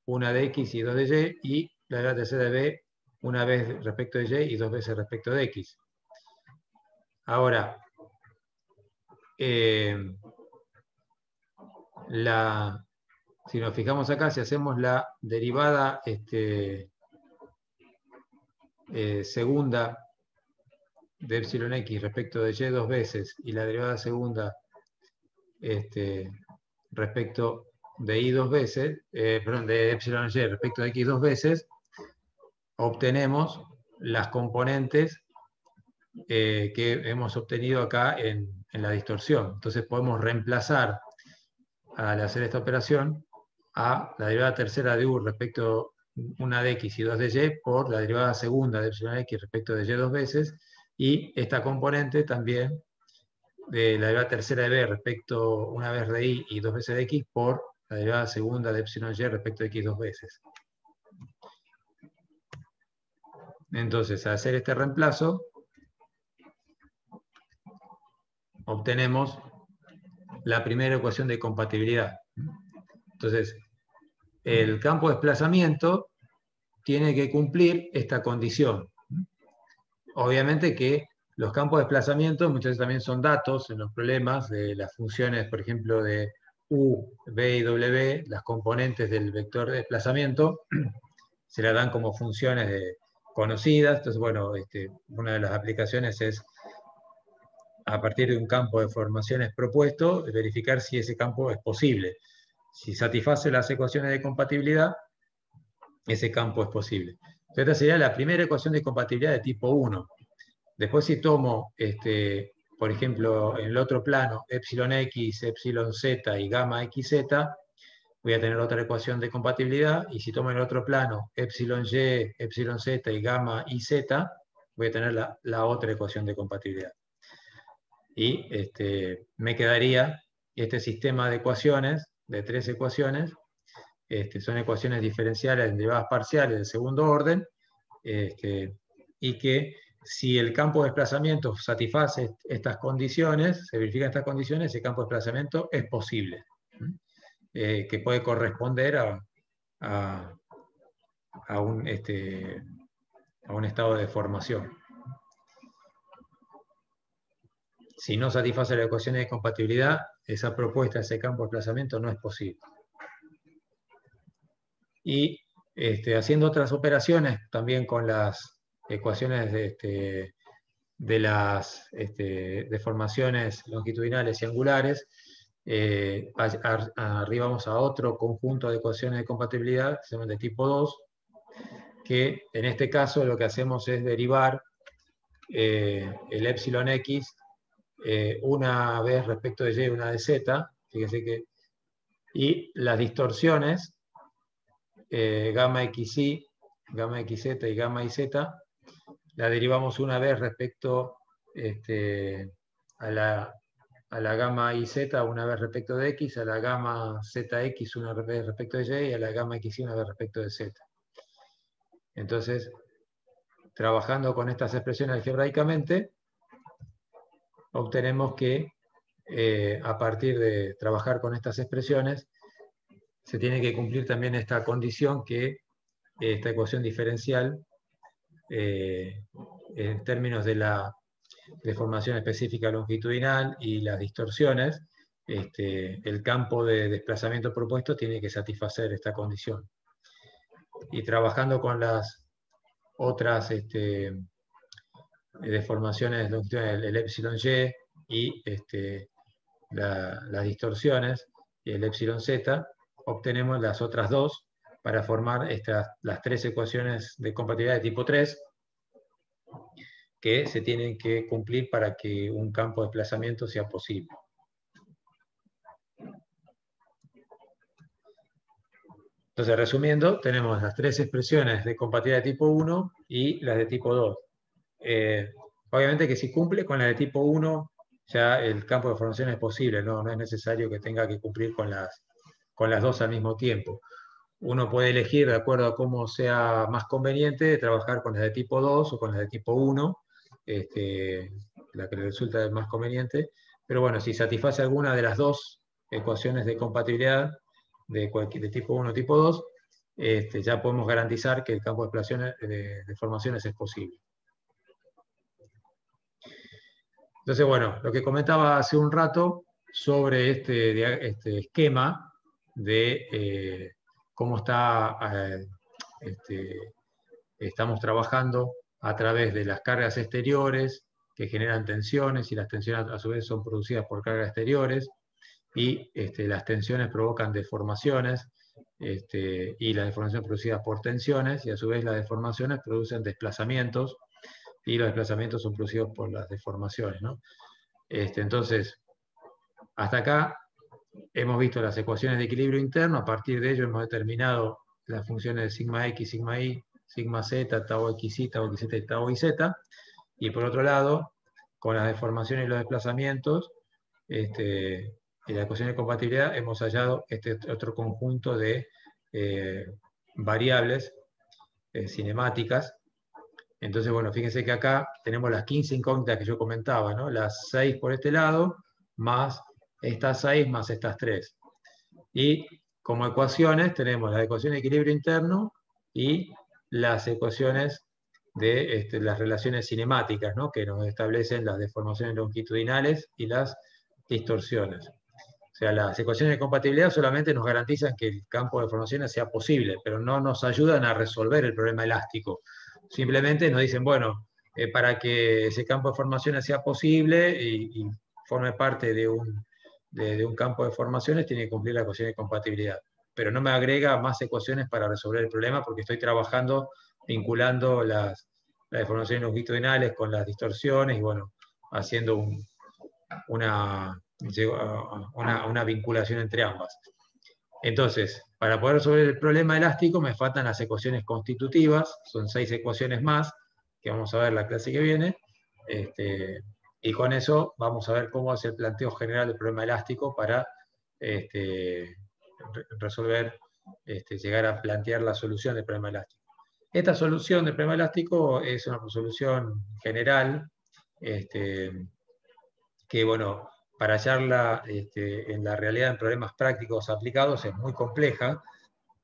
Speaker 1: una de x y dos de y la derivada tercera de b, una vez respecto de y dos veces respecto de x. Ahora, si nos fijamos acá, si hacemos la derivada segunda de epsilon x respecto de y dos veces y la derivada segunda respecto de y dos veces, perdón, de epsilon y respecto de x dos veces, obtenemos las componentes que hemos obtenido acá en la distorsión. Entonces podemos reemplazar al hacer esta operación a la derivada tercera de u respecto una de x y dos de y por la derivada segunda de epsilon x respecto de y dos veces, y esta componente también de la derivada tercera de b respecto una vez de y dos veces de x por la derivada segunda de epsilon y respecto de x dos veces. Entonces, al hacer este reemplazo, obtenemos la primera ecuación de compatibilidad. Entonces, el campo de desplazamiento tiene que cumplir esta condición. Obviamente que los campos de desplazamiento muchas veces también son datos en los problemas de las funciones, por ejemplo, de u, v y w, las componentes del vector de desplazamiento, se la dan como funciones conocidas. Entonces, bueno, una de las aplicaciones es, a partir de un campo de formaciones propuesto, verificar si ese campo es posible. Si satisface las ecuaciones de compatibilidad, ese campo es posible. Entonces, esta sería la primera ecuación de compatibilidad de tipo 1. Después, si tomo, por ejemplo, en el otro plano, epsilon x, epsilon z y gamma xz, voy a tener otra ecuación de compatibilidad. Y si tomo en el otro plano, epsilon y, epsilon z y gamma iz, voy a tener la otra ecuación de compatibilidad. Y me quedaría este sistema de ecuaciones, de 3 ecuaciones, son ecuaciones diferenciales en derivadas parciales de segundo orden, y que si el campo de desplazamiento satisface estas condiciones, se verifican estas condiciones, ese campo de desplazamiento es posible, que puede corresponder a un estado de formación. Si no satisface las ecuaciones de compatibilidad, esa propuesta, ese campo de desplazamiento no es posible. Y haciendo otras operaciones también con las ecuaciones de las deformaciones longitudinales y angulares, arribamos a otro conjunto de ecuaciones de compatibilidad, que se llaman de tipo 2, que en este caso lo que hacemos es derivar el epsilon x una vez respecto de y y una de z, fíjense que, y las distorsiones gamma xy, gamma xz y gamma iz, la derivamos una vez respecto a la gamma iz, una vez respecto de x, a la gamma zx una vez respecto de y, y a la gamma xy una vez respecto de z. Entonces, trabajando con estas expresiones algebraicamente, obtenemos que a partir de trabajar con estas expresiones, se tiene que cumplir también esta condición que esta ecuación diferencial, en términos de la deformación específica longitudinal y las distorsiones, el campo de desplazamiento propuesto tiene que satisfacer esta condición. Y trabajando con las otras deformaciones longitudinales, el epsilon y las distorsiones, y el epsilon z, obtenemos las otras dos para formar las 3 ecuaciones de compatibilidad de tipo 3 que se tienen que cumplir para que un campo de desplazamiento sea posible. Entonces, resumiendo, tenemos las 3 expresiones de compatibilidad de tipo 1 y las de tipo 2. Obviamente que si cumple con la de tipo 1, ya el campo de deformación es posible, no es necesario que tenga que cumplir con las dos al mismo tiempo. Uno puede elegir, de acuerdo a cómo sea más conveniente, trabajar con las de tipo 2 o con las de tipo 1, la que le resulta más conveniente. Pero bueno, si satisface alguna de las dos ecuaciones de compatibilidad de tipo 1 o tipo 2, ya podemos garantizar que el campo de deformaciones es posible. Entonces, bueno, lo que comentaba hace un rato sobre este esquema de cómo estamos trabajando a través de las cargas exteriores que generan tensiones, y las tensiones a su vez son producidas por cargas exteriores, y las tensiones provocan deformaciones, y las deformaciones producidas por tensiones, y a su vez las deformaciones producen desplazamientos, y los desplazamientos son producidos por las deformaciones, ¿no? Entonces, hasta acá hemos visto las ecuaciones de equilibrio interno. A partir de ello hemos determinado las funciones de sigma x, sigma y, sigma z, tau xy, tau xz y tau yz. Y por otro lado, con las deformaciones y los desplazamientos, y la ecuación de compatibilidad, hemos hallado este otro conjunto de variables cinemáticas. Entonces, bueno, fíjense que acá tenemos las 15 incógnitas que yo comentaba, ¿no? Las 6 por este lado, más estas 6, más estas 3. Y como ecuaciones tenemos la ecuación de equilibrio interno y las ecuaciones de las relaciones cinemáticas, ¿no? Que nos establecen las deformaciones longitudinales y las distorsiones. O sea, las ecuaciones de compatibilidad solamente nos garantizan que el campo de deformaciones sea posible, pero no nos ayudan a resolver el problema elástico. Simplemente nos dicen, bueno, para que ese campo de formaciones sea posible y forme parte de un campo de formaciones, tiene que cumplir la ecuación de compatibilidad. Pero no me agrega más ecuaciones para resolver el problema, porque estoy trabajando vinculando las deformaciones longitudinales con las distorsiones y, bueno, haciendo una vinculación entre ambas. Entonces, para poder resolver el problema elástico me faltan las ecuaciones constitutivas, son 6 ecuaciones más, que vamos a ver la clase que viene, y con eso vamos a ver cómo es el planteo general del problema elástico para resolver, llegar a plantear la solución del problema elástico. Esta solución del problema elástico es una solución general, que, bueno, para hallarla en la realidad en problemas prácticos aplicados es muy compleja,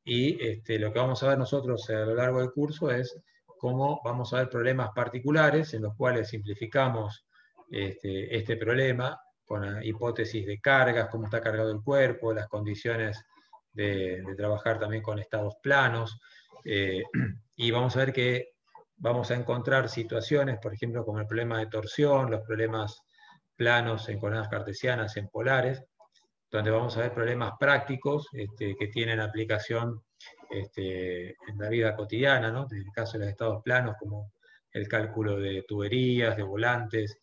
Speaker 1: y lo que vamos a ver nosotros a lo largo del curso es cómo vamos a ver problemas particulares en los cuales simplificamos este problema con hipótesis de cargas, cómo está cargado el cuerpo, las condiciones de trabajar también con estados planos, y vamos a ver que vamos a encontrar situaciones, por ejemplo, como el problema de torsión, los problemas planos en coordenadas cartesianas, en polares, donde vamos a ver problemas prácticos que tienen aplicación en la vida cotidiana, ¿no? En el caso de los estados planos, como el cálculo de tuberías, de volantes,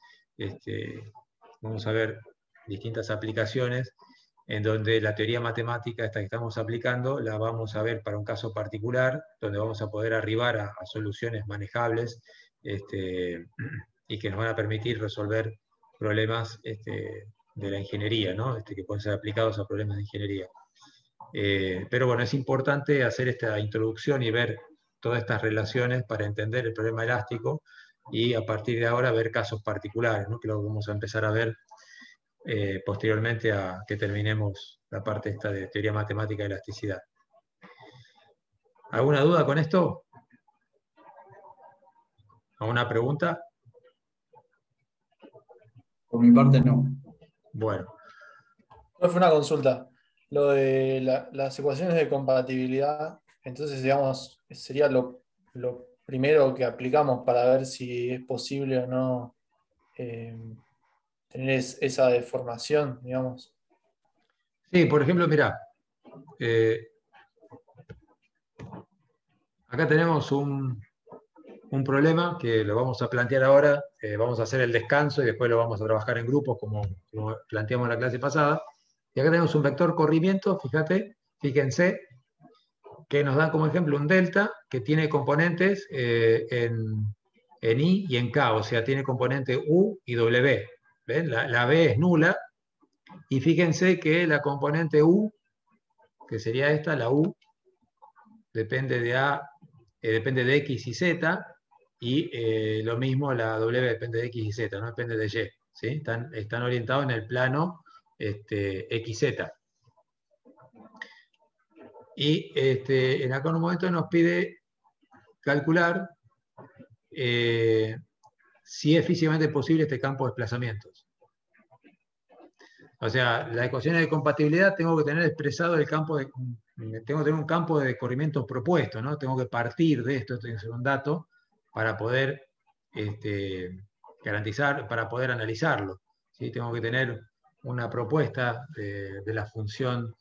Speaker 1: vamos a ver distintas aplicaciones en donde la teoría matemática esta que estamos aplicando la vamos a ver para un caso particular, donde vamos a poder arribar a soluciones manejables y que nos van a permitir resolver problemas de la ingeniería, ¿no? Que pueden ser aplicados a problemas de ingeniería. Pero bueno, es importante hacer esta introducción y ver todas estas relaciones para entender el problema elástico, y a partir de ahora ver casos particulares, ¿no? Que lo vamos a empezar a ver posteriormente a que terminemos la parte esta de teoría matemática de elasticidad. ¿Alguna duda con esto? ¿Alguna pregunta?
Speaker 5: Por mi parte, no.
Speaker 1: Bueno.
Speaker 3: Fue una consulta. Lo de las ecuaciones de compatibilidad, entonces, digamos, sería lo primero que aplicamos para ver si es posible o no tener esa deformación, digamos.
Speaker 1: Sí, por ejemplo, mirá, acá tenemos un problema que lo vamos a plantear ahora. Vamos a hacer el descanso y después lo vamos a trabajar en grupos como planteamos en la clase pasada. Y acá tenemos un vector corrimiento, fíjense, que nos da como ejemplo un delta que tiene componentes en I y en K, o sea, tiene componente U y W. ¿ven? La B es nula, y fíjense que la componente U, que sería esta, la U, depende de X y Z, y lo mismo la W depende de X y Z, no depende de Y, ¿sí? Están orientados en el plano XZ. Y en acá en un momento nos pide calcular si es físicamente posible este campo de desplazamientos. O sea, las ecuaciones de compatibilidad tengo que tener expresado tengo que tener un campo de corrimiento propuesto, ¿no? Tengo que partir de esto tiene que ser un dato, para poder garantizar, para poder analizarlo, ¿sí? Tengo que tener una propuesta de la función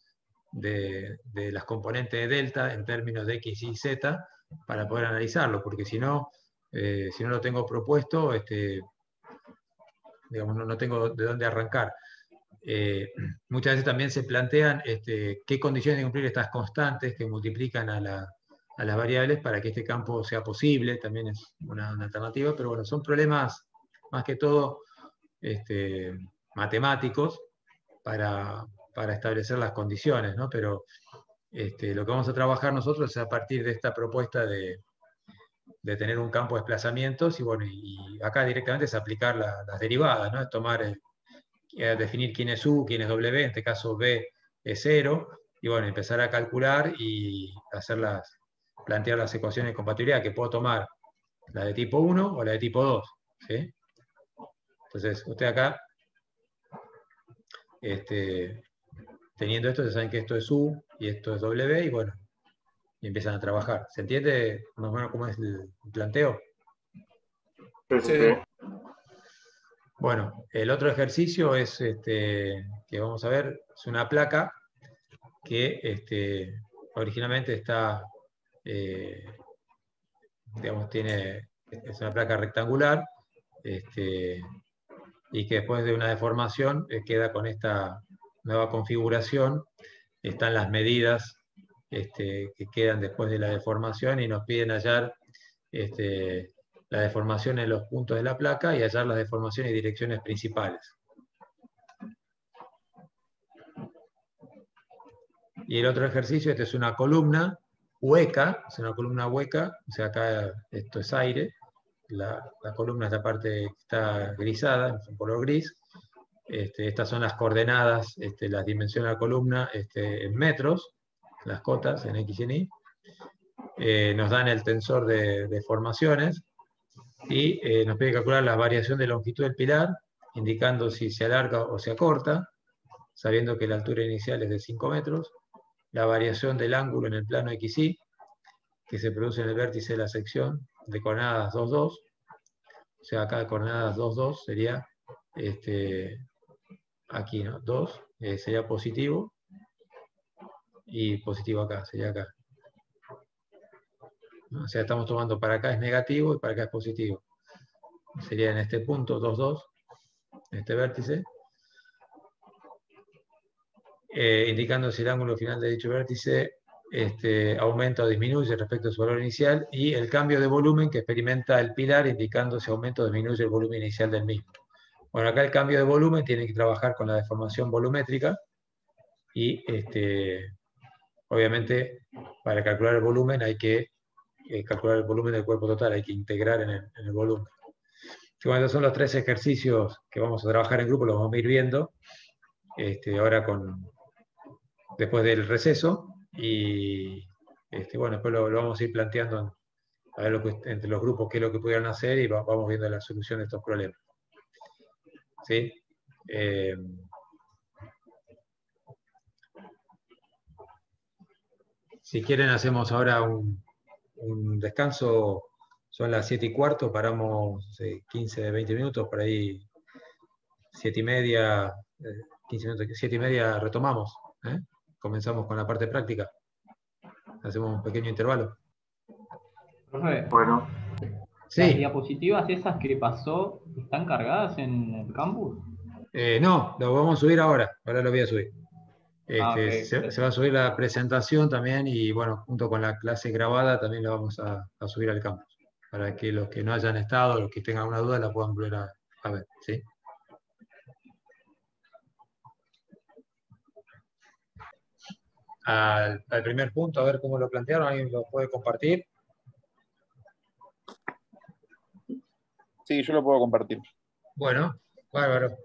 Speaker 1: de las componentes de delta en términos de X y Z para poder analizarlo, porque si no lo tengo propuesto, digamos, no tengo de dónde arrancar. Muchas veces también se plantean qué condiciones de cumplir estas constantes que multiplican a las variables para que este campo sea posible, también es una alternativa, pero bueno, son problemas más que todo matemáticos para establecer las condiciones, ¿no? Pero lo que vamos a trabajar nosotros es a partir de esta propuesta de tener un campo de desplazamientos, y bueno, y acá directamente es aplicar las derivadas, ¿no? Es tomar definir quién es U, quién es W, en este caso B es 0, y bueno, empezar a calcular y plantear las ecuaciones de compatibilidad, que puedo tomar la de tipo 1 o la de tipo 2, ¿sí? Entonces, usted acá, teniendo esto, ya saben que esto es U y esto es W, y bueno, y empiezan a trabajar. ¿Se entiende más o menos cómo es el planteo?
Speaker 3: Sí.
Speaker 1: Bueno, el otro ejercicio es que vamos a ver, es una placa que originalmente está, digamos, es una placa rectangular, y que después de una deformación queda con esta nueva configuración. Están las medidas que quedan después de la deformación, y nos piden hallar la deformación en los puntos de la placa y hallar las deformaciones y direcciones principales. Y el otro ejercicio, es una columna hueca, o sea, acá esto es aire, la columna es la parte que está grisada, es un color gris. Estas son las coordenadas, las dimensiones de la columna en metros, las cotas en X y en Y. Nos dan el tensor de deformaciones, y nos pide calcular la variación de longitud del pilar, indicando si se alarga o se acorta, sabiendo que la altura inicial es de 5 metros, la variación del ángulo en el plano XY, que se produce en el vértice de la sección de coordenadas 2, 2, o sea, acá de coordenadas 2, 2 sería aquí, ¿no? 2 sería positivo, y positivo acá, sería acá. O sea, estamos tomando para acá es negativo y para acá es positivo. Sería en este punto 2, 2, en este vértice, indicando si el ángulo final de dicho vértice aumenta o disminuye respecto a su valor inicial, y el cambio de volumen que experimenta el pilar, indicando si aumenta o disminuye el volumen inicial del mismo. Bueno, acá el cambio de volumen tiene que trabajar con la deformación volumétrica, y obviamente para calcular el volumen hay que calcular el volumen del cuerpo total, hay que integrar en el volumen. Y bueno, estos son los 3 ejercicios que vamos a trabajar en grupo, los vamos a ir viendo ahora después del receso, y bueno, después lo vamos a ir planteando a ver entre los grupos qué es lo que pudieran hacer, y vamos viendo la solución de estos problemas. ¿Sí? Si quieren, hacemos ahora un descanso. Son las 7:15, paramos 15, 20 minutos, por ahí 7:30, 15 minutos, 7:30 retomamos. Comenzamos con la parte práctica. Hacemos un pequeño intervalo.
Speaker 4: Profe,
Speaker 5: Bueno,
Speaker 1: Sí.
Speaker 4: ¿las diapositivas esas que pasó están cargadas en el campus?
Speaker 1: No, lo vamos a subir ahora lo voy a subir.
Speaker 4: Ok.
Speaker 1: Se va a subir la presentación también, y bueno, junto con la clase grabada también la vamos a subir al campus, para que los que no hayan estado, los que tengan alguna duda, la puedan volver a ver, ¿sí? al primer punto, a ver cómo lo plantearon, ¿alguien lo puede compartir?
Speaker 5: Sí, yo lo puedo compartir.
Speaker 1: Bueno, bárbaro.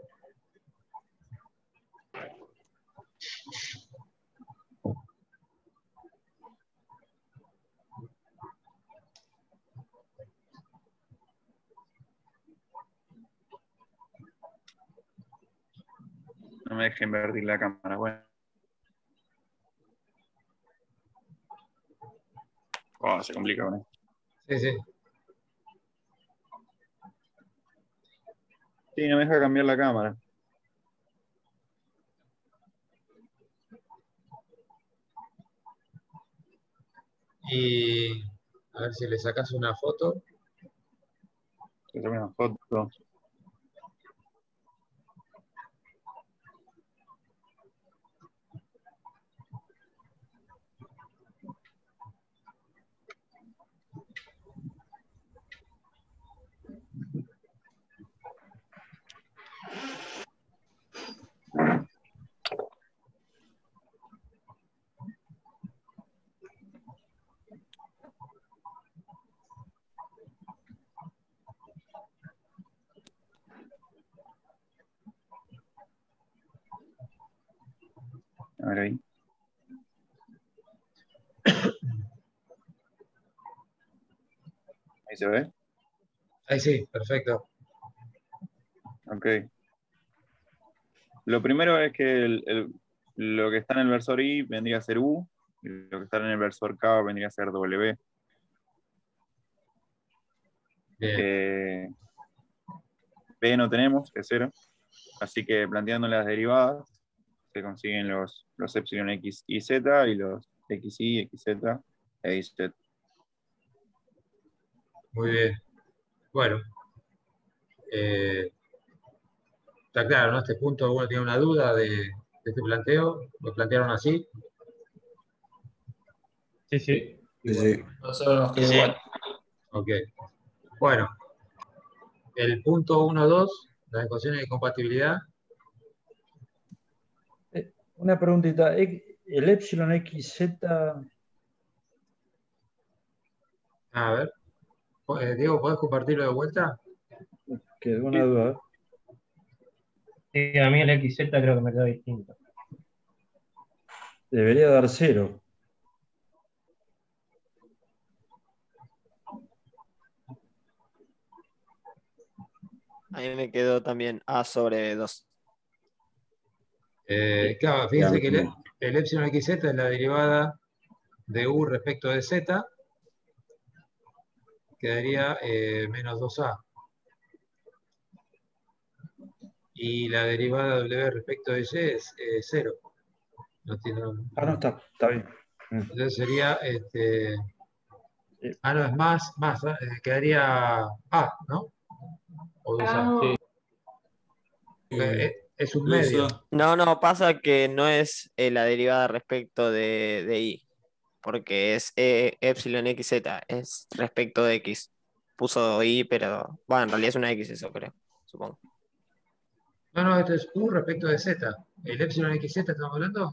Speaker 5: No me deje invertir la cámara. Bueno. Oh, se complica con esto.
Speaker 1: Sí, sí.
Speaker 5: Sí, no me deja cambiar la cámara.
Speaker 1: Y a ver si le sacas una foto.
Speaker 5: Te saco una foto. A ver ahí. Ahí se ve.
Speaker 1: Ahí sí, perfecto.
Speaker 5: Ok. Lo primero es que lo que está en el versor I vendría a ser U, y lo que está en el versor K vendría a ser W.
Speaker 1: Bien.
Speaker 5: P no tenemos, es 0. Así que planteando las derivadas, se consiguen los epsilon x y z y los xy, xz e yz.
Speaker 1: Muy bien. Bueno, está claro, ¿no? Este punto, ¿alguno tiene una duda de este planteo? ¿Lo plantearon así?
Speaker 6: Sí, sí.
Speaker 2: Sí.
Speaker 3: Nosotros nos quedó igual.
Speaker 1: Ok. Bueno, el punto 1.2, las ecuaciones de compatibilidad.
Speaker 6: Una preguntita. El epsilon XZ,
Speaker 1: A ver, Diego, ¿podés compartirlo de vuelta?
Speaker 6: quedó una duda.
Speaker 7: Sí, a mí el XZ creo que me quedó distinto.
Speaker 6: Debería dar 0.
Speaker 8: A mí me quedó también A sobre 2.
Speaker 1: Claro, fíjense que el epsilon xz es la derivada de u respecto de z, quedaría menos 2a. Y la derivada w respecto de y es 0. No tiene,
Speaker 6: Ah, no, está bien.
Speaker 1: entonces sería,
Speaker 6: Eh,
Speaker 1: no, es más, quedaría a, ¿no? O 2a.
Speaker 7: Sí.
Speaker 1: Es un medio.
Speaker 8: No, pasa que no es la derivada respecto de I, porque es epsilon xz, es respecto de X. Puso I, pero bueno, en realidad es una X eso, creo, supongo.
Speaker 1: No, esto es u respecto de z. ¿El epsilon xz estamos hablando?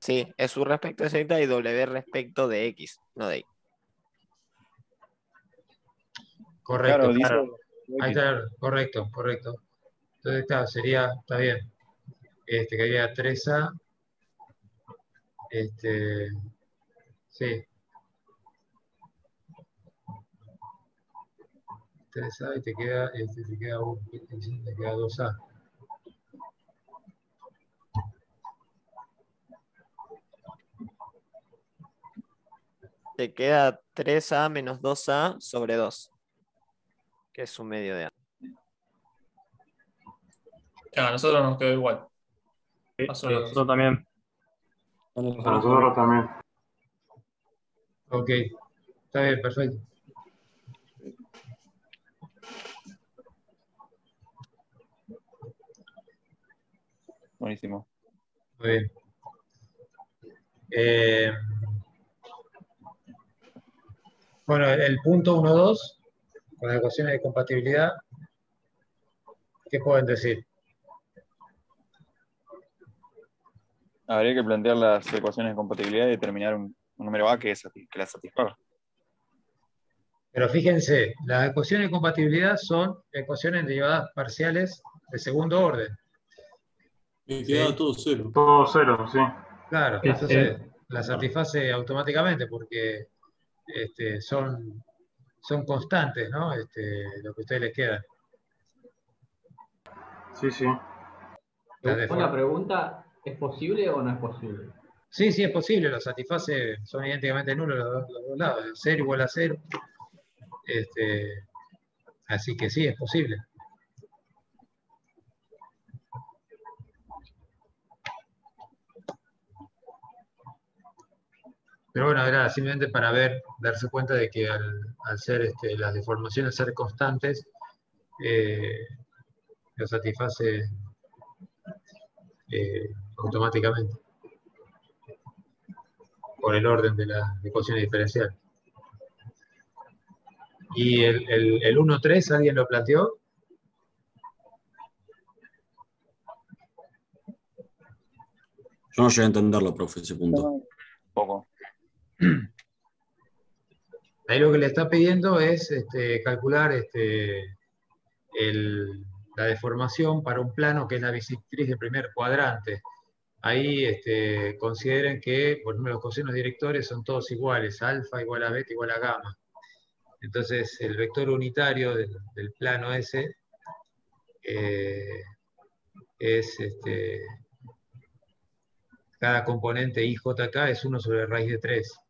Speaker 8: Sí, es U respecto de Z y W respecto de X, no de Y.
Speaker 1: Correcto.
Speaker 5: Claro, dice
Speaker 1: Ahí
Speaker 5: X.
Speaker 1: está, correcto. Entonces está bien. Quedaría 3a. Sí. 3a y te queda 2a.
Speaker 8: Te queda 3A menos 2A sobre 2, que es un medio de A.
Speaker 3: A nosotros nos quedó igual.
Speaker 7: Sí,
Speaker 3: A
Speaker 7: a
Speaker 3: solo
Speaker 7: nosotros
Speaker 3: 2.
Speaker 7: también.
Speaker 9: A nosotros también.
Speaker 1: Ok, está bien, perfecto.
Speaker 5: Buenísimo.
Speaker 1: Muy bien. Bueno, el punto 1.2, con las ecuaciones de compatibilidad, ¿qué pueden decir?
Speaker 5: Habría que plantear las ecuaciones de compatibilidad y determinar un número A que la satisfaga.
Speaker 1: Pero fíjense, las ecuaciones de compatibilidad son ecuaciones derivadas parciales de segundo orden.
Speaker 2: Me
Speaker 1: ¿Sí?
Speaker 2: quedaba todo cero.
Speaker 9: Todo cero, sí.
Speaker 1: Claro,
Speaker 7: Sí,
Speaker 1: entonces
Speaker 7: sí.
Speaker 1: la satisface automáticamente porque son constantes, ¿no? Lo que a ustedes les queda.
Speaker 9: Sí, sí.
Speaker 1: Las de
Speaker 4: Según la pregunta, ¿es posible o no es posible?
Speaker 1: Sí, sí, es posible, los satisface, son idénticamente nulos los dos lados, 0 igual a 0. Así que sí, es posible. Pero bueno, era simplemente para darse cuenta de que al ser las deformaciones ser constantes, lo satisface automáticamente por el orden de las ecuaciones diferenciales. ¿Y el 1,3 alguien lo planteó?
Speaker 10: Yo no llegué a entenderlo, profe, ese punto.
Speaker 5: Poco.
Speaker 1: Ahí lo que le está pidiendo es calcular la deformación para un plano que es la bisectriz del primer cuadrante. Ahí consideren que, por ejemplo, los cosenos directores son todos iguales, alfa igual a beta igual a gamma. Entonces, el vector unitario del plano ese es cada componente IJK es 1 sobre raíz de 3.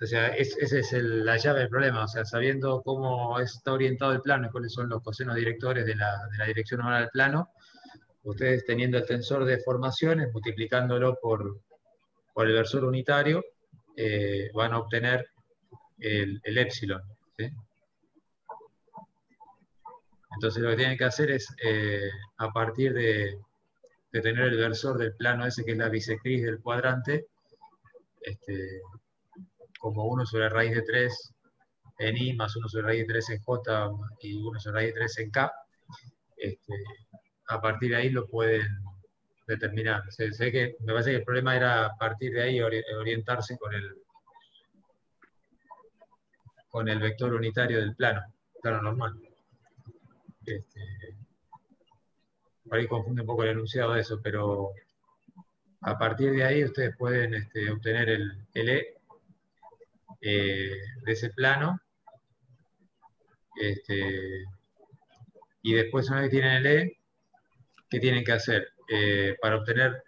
Speaker 1: O sea, esa es la llave del problema. O sea, sabiendo cómo está orientado el plano y cuáles son los cosenos directores de la dirección normal del plano, ustedes teniendo el tensor de formaciones, multiplicándolo por el versor unitario, van a obtener el épsilon. ¿Sí? Entonces lo que tienen que hacer es, a partir de tener el versor del plano ese que es la bisectriz del cuadrante, como 1 sobre raíz de 3 en I más 1 sobre raíz de 3 en J y 1 sobre raíz de 3 en K, a partir de ahí lo pueden determinar. Sé que me parece que el problema era a partir de ahí orientarse con el vector unitario del plano normal. Por ahí confunde un poco el enunciado de eso, pero a partir de ahí ustedes pueden obtener el E de ese plano, y después una vez que tienen el E, ¿qué tienen que hacer? Para obtener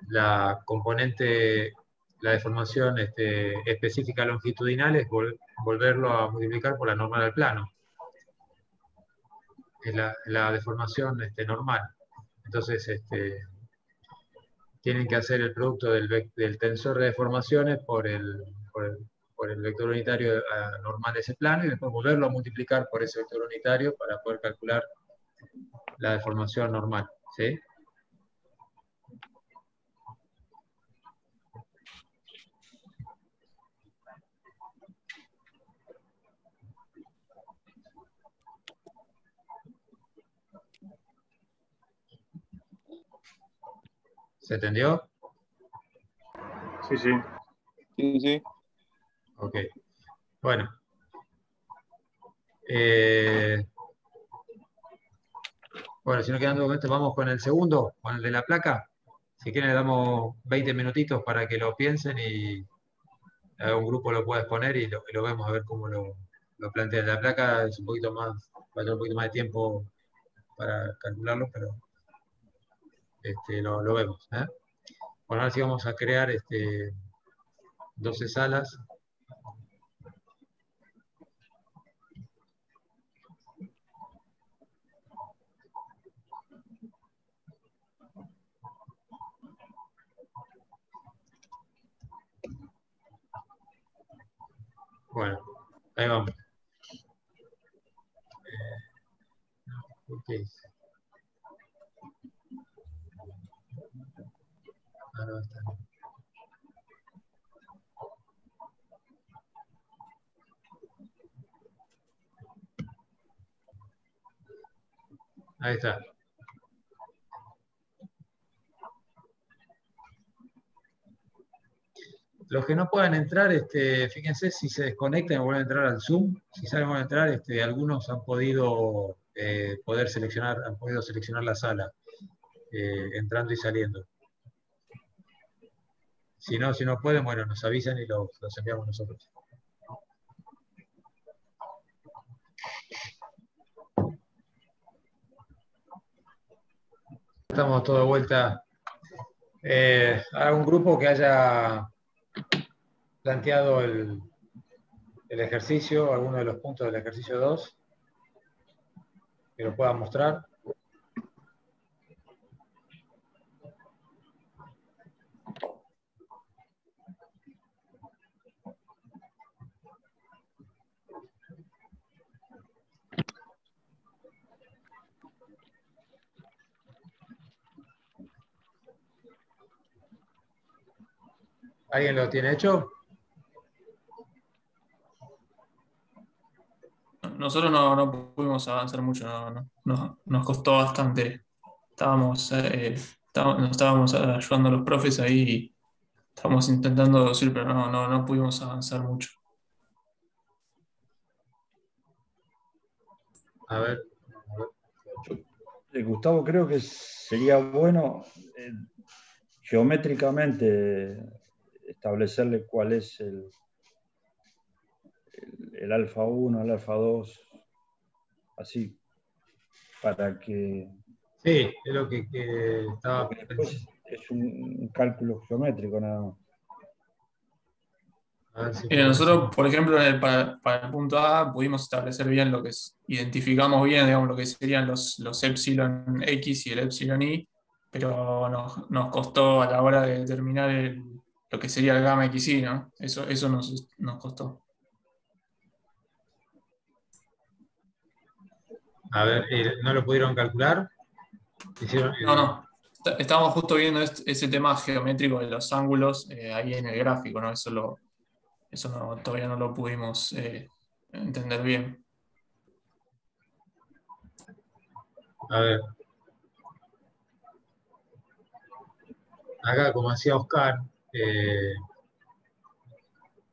Speaker 1: la componente, la deformación específica longitudinal es volverlo a multiplicar por la normal al plano. Es la deformación normal. Entonces, tienen que hacer el producto del tensor de deformaciones por el vector unitario normal de ese plano y después volverlo a multiplicar por ese vector unitario para poder calcular la deformación normal. ¿Sí? ¿Se entendió?
Speaker 9: Sí, sí.
Speaker 5: Sí, sí.
Speaker 1: Ok. Bueno. Bueno, si no quedan documentos, vamos con el segundo, con el de la placa. Si quieren, le damos 20 minutitos para que lo piensen y un grupo lo pueda exponer y lo vemos a ver cómo lo plantea. La placa es un poquito más, va a tener un poquito más de tiempo para calcularlo, pero lo vemos. Bueno, ahora sí vamos a crear 12 salas. Bueno, ahí vamos. Okay. Ahora está. Ahí está. Los que no puedan entrar, fíjense si se desconectan y vuelven a entrar al Zoom. Si salen y vuelven a entrar, algunos han podido han podido seleccionar la sala, entrando y saliendo. Si no pueden, bueno, nos avisan y los enviamos nosotros. Estamos todos de vuelta. ¿A un grupo que haya planteado el ejercicio, alguno de los puntos del ejercicio 2, que lo puedan mostrar? ¿Alguien lo tiene hecho?
Speaker 3: Nosotros no pudimos avanzar mucho, nos costó bastante. Nos estábamos ayudando a los profes ahí y estábamos intentando deducir, pero no pudimos avanzar mucho.
Speaker 1: A ver.
Speaker 6: Gustavo, creo que sería bueno geométricamente establecerle cuál es el alfa 1, el alfa 2, así, para que...
Speaker 1: Sí, es lo que estaba
Speaker 6: pensando. Es un cálculo geométrico nada más.
Speaker 3: Nosotros, por ejemplo, para el punto A pudimos establecer bien lo que es, identificamos bien, digamos, lo que serían los epsilon X y el epsilon Y, pero nos costó a la hora de determinar lo que sería el gamma XY, ¿no? Eso nos costó.
Speaker 1: A ver, ¿no lo pudieron calcular?
Speaker 3: No. Estábamos justo viendo ese tema geométrico de los ángulos ahí en el gráfico, ¿no? Todavía no lo pudimos entender bien.
Speaker 1: A ver. Acá, como decía Oscar,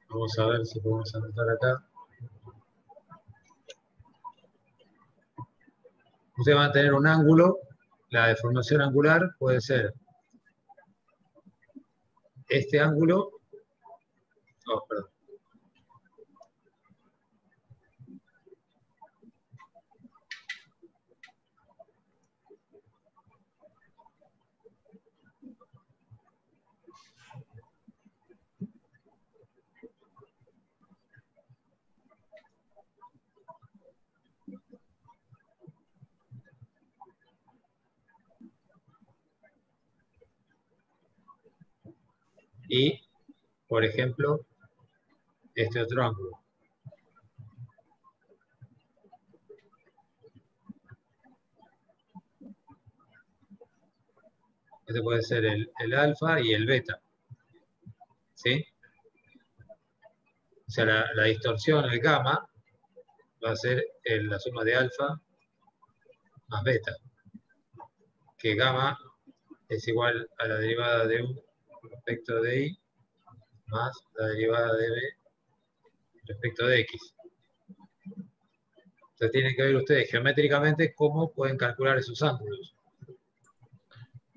Speaker 1: vamos a ver si podemos anotar acá. Ustedes van a tener un ángulo, la deformación angular puede ser este ángulo. Oh, perdón. Y, por ejemplo, este otro ángulo. Este puede ser el alfa y el beta. ¿Sí? O sea, la distorsión, el gamma, va a ser la suma de alfa más beta. Que gamma es igual a la derivada de U respecto de I más la derivada de B respecto de X. Entonces tienen que ver ustedes geométricamente cómo pueden calcular esos ángulos.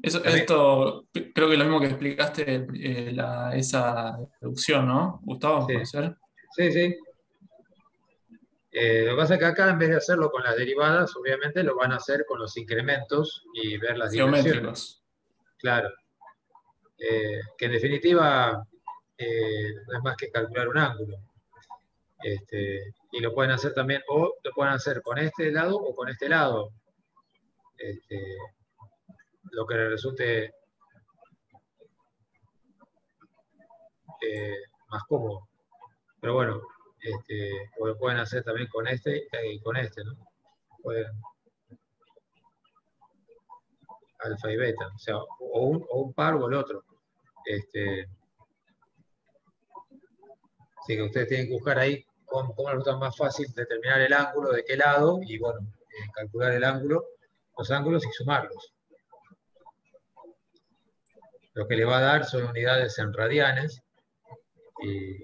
Speaker 3: Esto creo que es lo mismo que explicaste esa deducción, ¿no, Gustavo?
Speaker 1: Sí.
Speaker 3: ¿Puede ser?
Speaker 1: Sí. Lo que pasa es que acá, en vez de hacerlo con las derivadas, obviamente lo van a hacer con los incrementos y ver las dimensiones. Claro. Que en definitiva no es más que calcular un ángulo. Y lo pueden hacer también, o lo pueden hacer con este lado o con este lado. Lo que les resulte más cómodo. Pero bueno, o lo pueden hacer también con este y con este, ¿no? Pueden alfa y beta, o sea, o un par o el otro. Así que ustedes tienen que buscar ahí cómo resulta más fácil determinar el ángulo, de qué lado, y bueno, calcular el ángulo, los ángulos y sumarlos. Lo que le va a dar son unidades en radianes, Y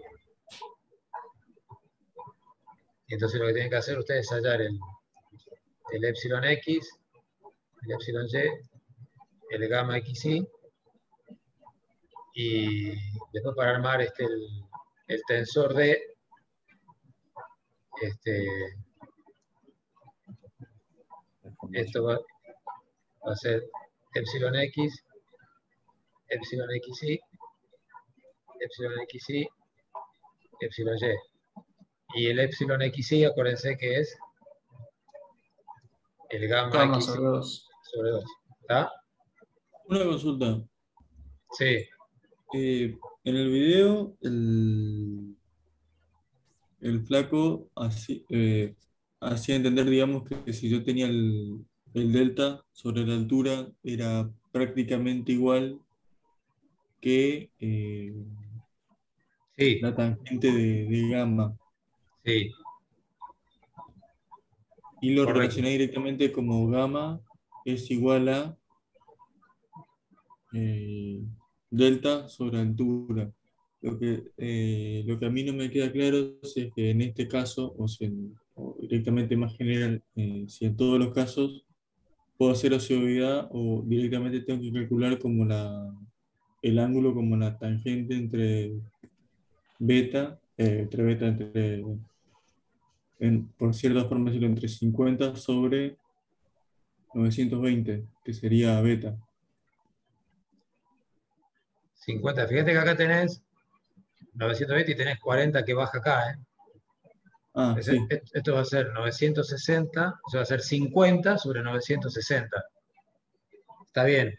Speaker 1: entonces lo que tienen que hacer ustedes es hallar el epsilon x, el epsilon y, el gamma xy, y después para armar el tensor D, esto va a ser epsilon x, epsilon xy, epsilon xy, epsilon y. Y el epsilon xy, acuérdense que es el gamma
Speaker 3: Gamma
Speaker 1: xy
Speaker 3: sobre 2.
Speaker 1: sobre 2. ¿Está?
Speaker 2: Una consulta.
Speaker 1: Sí.
Speaker 2: En el video, el flaco hacía entender, digamos, que si yo tenía el delta sobre la altura, era prácticamente igual que
Speaker 1: Sí,
Speaker 2: la tangente de gamma.
Speaker 1: sí,
Speaker 2: Y lo
Speaker 1: correcto.
Speaker 2: relacioné directamente como gamma es igual a delta sobre altura. Lo que a mí no me queda claro es que en este caso, o directamente más general, si en todos los casos puedo hacer osioidad o directamente tengo que calcular como el ángulo como la tangente beta, por cierta forma decirlo, entre 50 sobre 920, que sería beta.
Speaker 1: 50. Fíjate que acá tenés 920 y tenés 40 que baja acá, ¿eh?
Speaker 2: Ah, sí.
Speaker 1: Esto va a ser 960, o sea, va a ser 50 sobre 960. Está bien.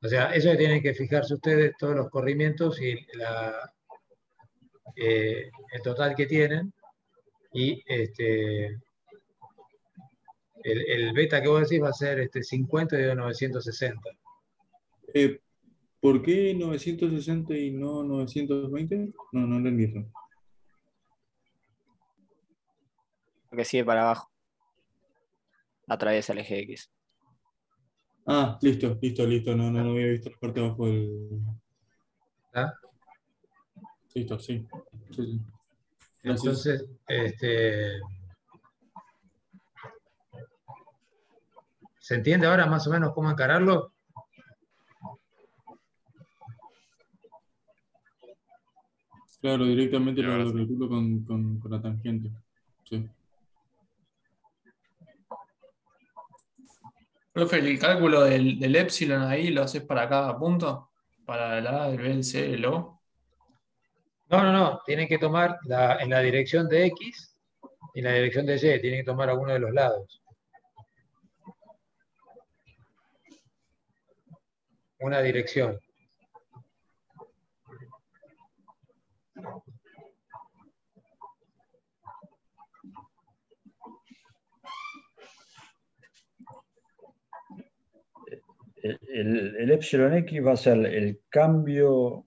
Speaker 1: O sea, eso tienen que fijarse ustedes todos los corrimientos y el total que tienen. Y el beta que vos decís va a ser 50 de 960.
Speaker 2: ¿Por qué 960 y no 920? No, no lo entiendo.
Speaker 8: Porque sigue para abajo. Atraviesa el eje X.
Speaker 2: Ah, listo. No había visto la parte de abajo del.
Speaker 1: ¿Ah?
Speaker 2: Listo, sí. Sí. Gracias.
Speaker 1: Entonces, ¿se entiende ahora más o menos cómo encararlo?
Speaker 2: Claro, directamente lo calculo con la tangente. Sí.
Speaker 3: Profe, el cálculo del epsilon ahí lo haces para cada punto, para el A, el B, el C, el O.
Speaker 1: No. Tienen que tomar en la dirección de X y en la dirección de Y. Tienen que tomar alguno de los lados. Una dirección.
Speaker 6: El epsilon X va a ser el cambio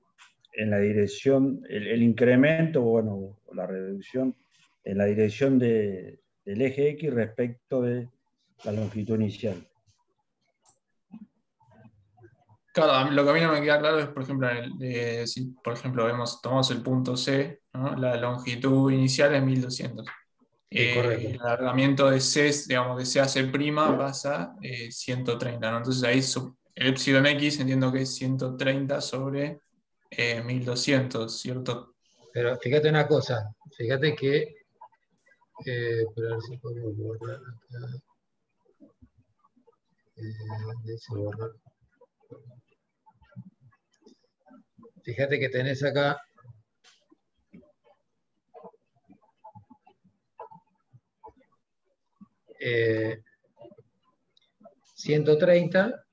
Speaker 6: en la dirección, el incremento, bueno, o la reducción en la dirección del eje X respecto de la longitud inicial.
Speaker 3: Claro, lo que a mí no me queda claro es, por ejemplo, si por ejemplo tomamos el punto C, ¿no? La longitud inicial es 1200.
Speaker 1: Sí, correcto.
Speaker 3: El alargamiento de C, digamos, de C a C' pasa 130, ¿no? Entonces ahí el epsilon X entiendo que es 130 sobre 1200, ¿cierto?
Speaker 1: Pero fíjate una cosa. Fíjate que... pero a ver si puedo borrar acá. Dice borrar. Fíjate que tenés acá 130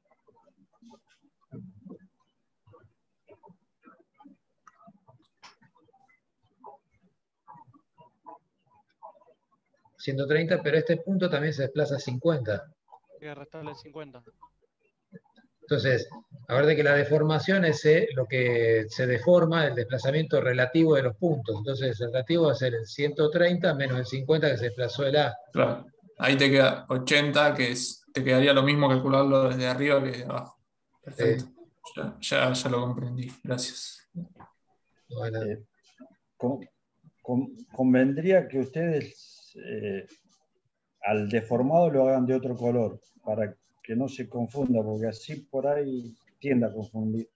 Speaker 1: 130, pero este punto también se desplaza a 50.
Speaker 11: Hay que restarle 50.
Speaker 1: Entonces, acuérdate que la deformación es lo que se deforma, el desplazamiento relativo de los puntos. Entonces, el relativo va a ser el 130 menos el 50 que se desplazó el A.
Speaker 3: Claro. Ahí te queda 80, te quedaría lo mismo calcularlo desde arriba que desde abajo. Perfecto. Ya lo comprendí. Gracias.
Speaker 1: Bueno,
Speaker 6: Convendría que ustedes al deformado lo hagan de otro color, para que no se confunda, porque así por ahí tiende a confundir.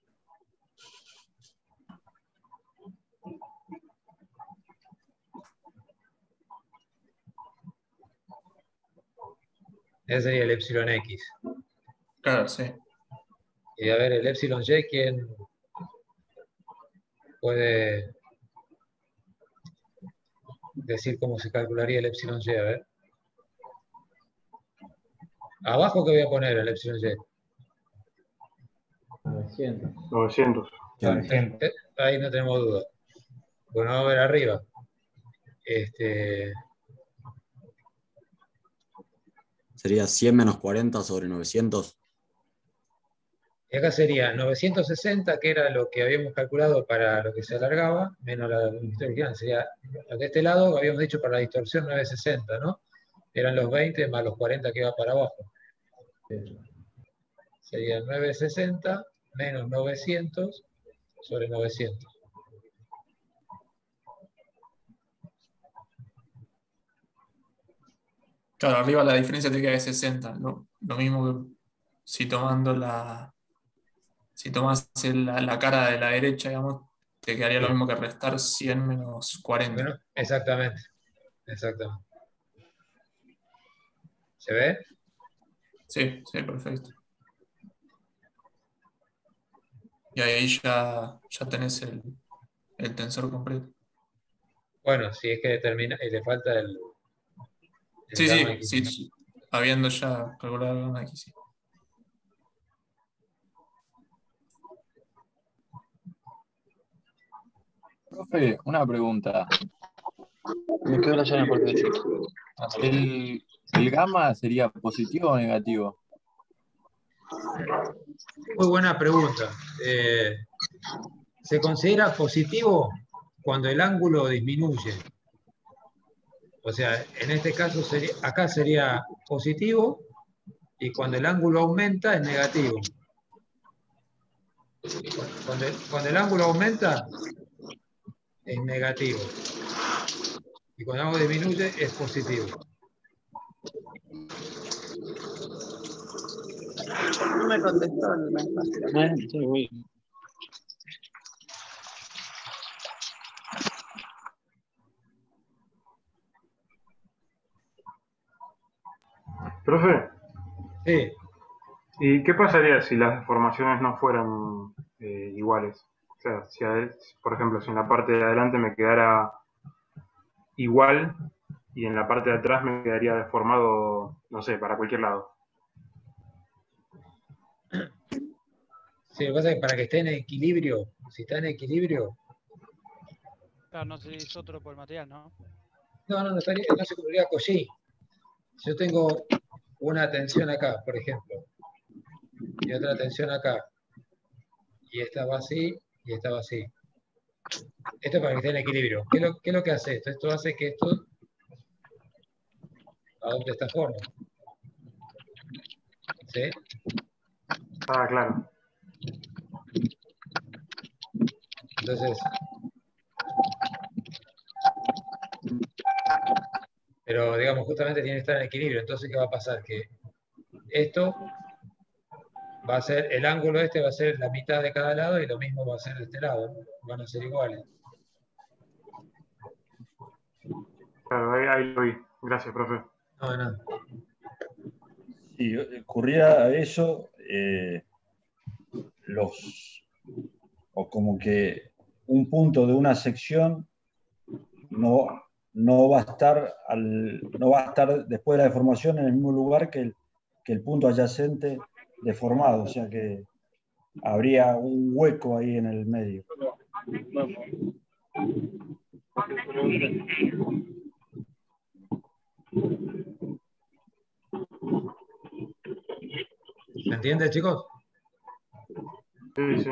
Speaker 1: ese sería el epsilon X.
Speaker 3: Claro, sí.
Speaker 1: Y a ver, el epsilon Y, ¿quién puede decir cómo se calcularía el epsilon Y? A ver. Abajo, ¿qué voy a poner el epsilon Y?
Speaker 4: 900.
Speaker 9: 900.
Speaker 1: Ahí no tenemos duda. Bueno, vamos a ver arriba.
Speaker 10: Sería 100 menos 40 sobre 900.
Speaker 1: Y acá sería 960, que era lo que habíamos calculado para lo que se alargaba, menos la distorsión. Sería de este lado, habíamos dicho para la distorsión 960, ¿no? Eran los 20 más los 40 que iba para abajo. Sería 960 menos 900 sobre 900.
Speaker 3: Claro, arriba la diferencia te queda de 60. Lo mismo que si tomando si tomas la cara de la derecha, digamos, te quedaría lo mismo que restar 100 menos 40.
Speaker 1: Bueno, exactamente. ¿Se ve?
Speaker 3: Sí, perfecto. Y ahí ya tenés el tensor completo.
Speaker 1: Bueno, si es que determina y le falta el gamma X.
Speaker 3: Sí. Habiendo ya calculado el gamma X, sí.
Speaker 12: Profe, una pregunta.
Speaker 11: Me quedo la llave porque
Speaker 12: ¿El gamma sería positivo o negativo?
Speaker 1: Muy buena pregunta. Se considera positivo cuando el ángulo disminuye. O sea, en este caso acá sería positivo y cuando el ángulo aumenta es negativo. Cuando el ángulo aumenta es negativo y cuando el ángulo disminuye es positivo.
Speaker 13: No me contestó el mensaje.
Speaker 11: Sí, güey.
Speaker 9: Profe,
Speaker 1: Sí.
Speaker 9: ¿y qué pasaría si las deformaciones no fueran iguales? O sea, por ejemplo, si en la parte de adelante me quedara igual y en la parte de atrás me quedaría deformado, no sé, para cualquier lado.
Speaker 1: Sí, lo que pasa es que para que esté en equilibrio, si está en equilibrio,
Speaker 11: Claro, no se hizo otro por el material, ¿no?
Speaker 1: no se cumpliría Cauchy. Si yo tengo una tensión acá, por ejemplo, y otra tensión acá, y esta va así, y esta va así. Esto es para que esté en equilibrio. ¿Qué es lo que hace esto? Esto hace que esto adopte esta forma. ¿Sí?
Speaker 9: Ah, claro.
Speaker 1: Entonces, pero digamos, justamente tiene que estar en equilibrio. Entonces, ¿qué va a pasar? Que esto va a ser, el ángulo este va a ser la mitad de cada lado y lo mismo va a ser de este lado, ¿no? Van a ser iguales.
Speaker 9: Claro, ahí lo vi. Gracias, profe.
Speaker 1: No.
Speaker 6: Si ocurriera eso, o como que un punto de una sección no va a estar después de la deformación en el mismo lugar que el punto adyacente deformado, o sea que habría un hueco ahí en el medio.
Speaker 1: ¿Se entiende, chicos?
Speaker 9: Sí.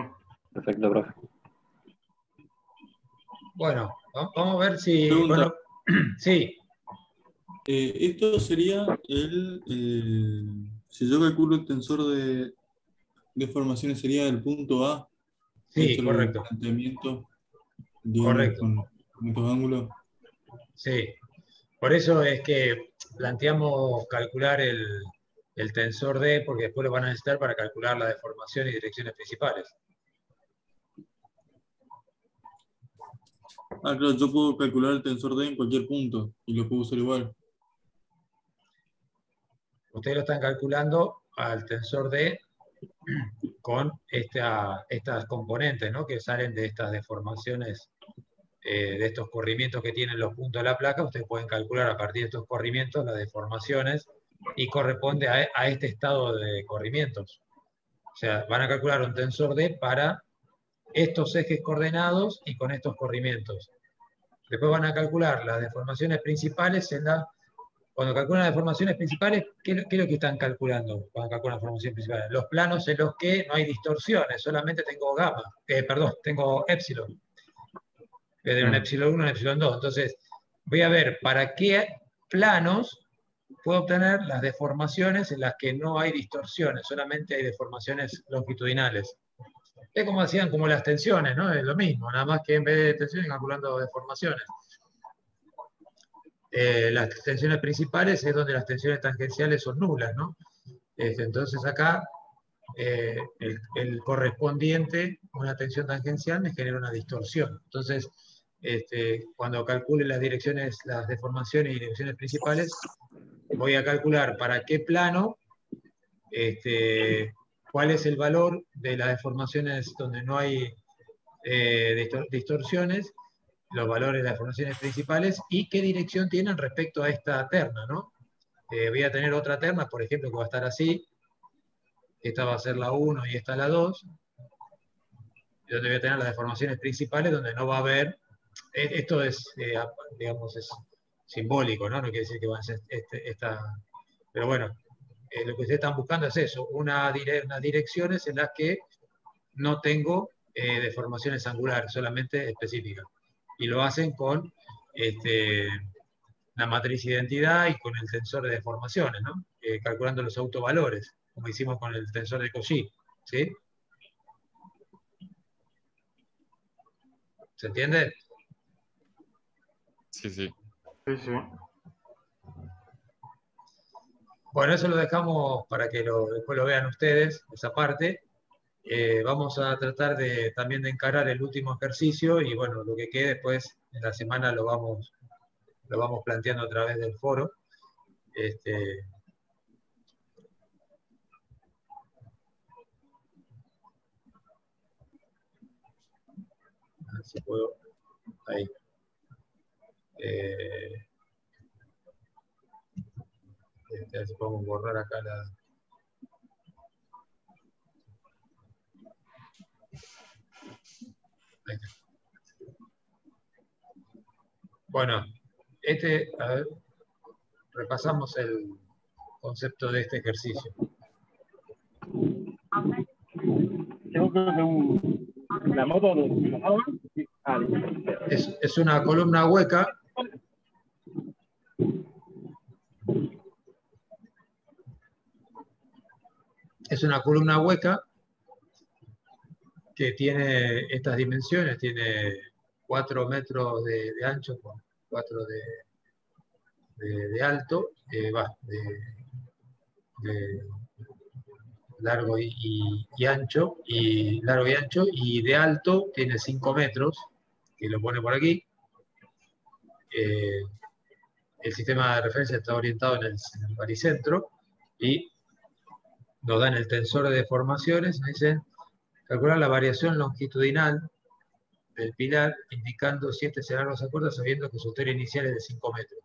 Speaker 12: Perfecto, profe.
Speaker 1: Bueno, vamos a ver si...
Speaker 2: Pregunta.
Speaker 1: Bueno, sí.
Speaker 2: Esto sería si yo calculo el tensor de deformaciones, sería el punto A.
Speaker 1: Sí,
Speaker 2: Esto es
Speaker 1: correcto.
Speaker 2: el planteamiento. digamos,
Speaker 1: Correcto.
Speaker 2: con estos ángulos.
Speaker 1: Sí. Por eso es que planteamos calcular el tensor D, porque después lo van a necesitar para calcular la deformación y direcciones principales.
Speaker 2: Ah, claro, yo puedo calcular el tensor D en cualquier punto y lo puedo usar igual.
Speaker 1: Ustedes lo están calculando al tensor D con estas componentes, ¿no?, que salen de estas deformaciones, de estos corrimientos que tienen los puntos de la placa. Ustedes pueden calcular a partir de estos corrimientos las deformaciones y corresponde a este estado de corrimientos. O sea, van a calcular un tensor D para estos ejes coordenados y con estos corrimientos. Después van a calcular las deformaciones principales cuando calculan las deformaciones principales, ¿qué es lo que están calculando cuando calculan las deformaciones principales? Los planos en los que no hay distorsiones, solamente tengo tengo epsilon. Voy a tener un epsilon 1 y un epsilon 2. Entonces, voy a ver para qué planos puedo obtener las deformaciones en las que no hay distorsiones, solamente hay deformaciones longitudinales. Es como hacían como las tensiones, ¿no? Es lo mismo, nada más que en vez de tensiones calculando deformaciones. Las tensiones principales es donde las tensiones tangenciales son nulas, ¿no? Entonces acá el correspondiente a una tensión tangencial me genera una distorsión. Entonces, cuando calcule las direcciones, las deformaciones y direcciones principales, voy a calcular para qué plano, cuál es el valor de las deformaciones donde no hay distorsiones, los valores de las deformaciones principales y qué dirección tienen respecto a esta terna, ¿no? Voy a tener otra terna, por ejemplo, que va a estar así. Esta va a ser la 1 y esta la 2. Y donde voy a tener las deformaciones principales, donde no va a haber. Esto es, digamos, es simbólico, ¿no? No quiere decir que va a ser pero bueno, lo que ustedes están buscando es eso, unas direcciones en las que no tengo deformaciones angulares, solamente específicas. Y lo hacen con la matriz identidad y con el tensor de deformaciones, ¿no? Calculando los autovalores, como hicimos con el tensor de Cauchy, ¿sí? ¿Se entiende?
Speaker 14: Sí, sí.
Speaker 9: Sí, sí.
Speaker 1: Bueno, eso lo dejamos para que después lo vean ustedes, esa parte. Vamos a tratar también de encarar el último ejercicio y bueno, lo que quede después en la semana lo vamos planteando a través del foro. A ver si puedo. Ahí. A ver si podemos borrar acá la. Ahí está. Bueno, a ver, repasamos el concepto de este ejercicio.
Speaker 7: Tengo que la moto
Speaker 1: Es una columna hueca. Es una columna hueca que tiene estas dimensiones, tiene 4 metros de ancho por 4 de alto, de largo y ancho, y de alto tiene 5 metros, que lo pone por aquí. El sistema de referencia está orientado en el baricentro y nos dan el tensor de deformaciones, nos dicen calcular la variación longitudinal del pilar, indicando si este será los acuerdos sabiendo que su altura inicial es de 5 metros.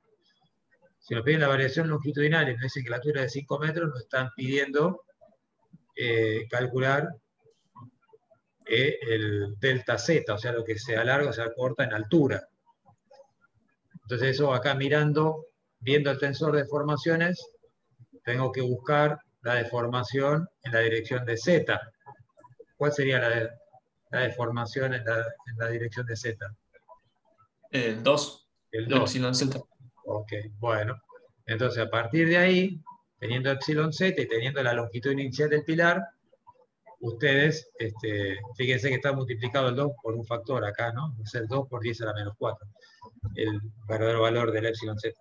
Speaker 1: Si nos piden la variación longitudinal y nos dicen que la altura es de 5 metros, nos están pidiendo calcular el delta Z, o sea, lo que se alarga o se acorta en altura. Entonces eso acá viendo el tensor de deformaciones, tengo que buscar la deformación en la dirección de Z. ¿Cuál sería la deformación en la dirección de Z?
Speaker 3: El 2.
Speaker 1: El 2.
Speaker 3: Epsilon Z.
Speaker 1: Ok, bueno. Entonces, a partir de ahí, teniendo epsilon Z y teniendo la longitud inicial del pilar, ustedes, fíjense que está multiplicado el 2 por un factor acá, ¿no? Va a ser 2 por 10 a la menos 4, el verdadero valor del epsilon z.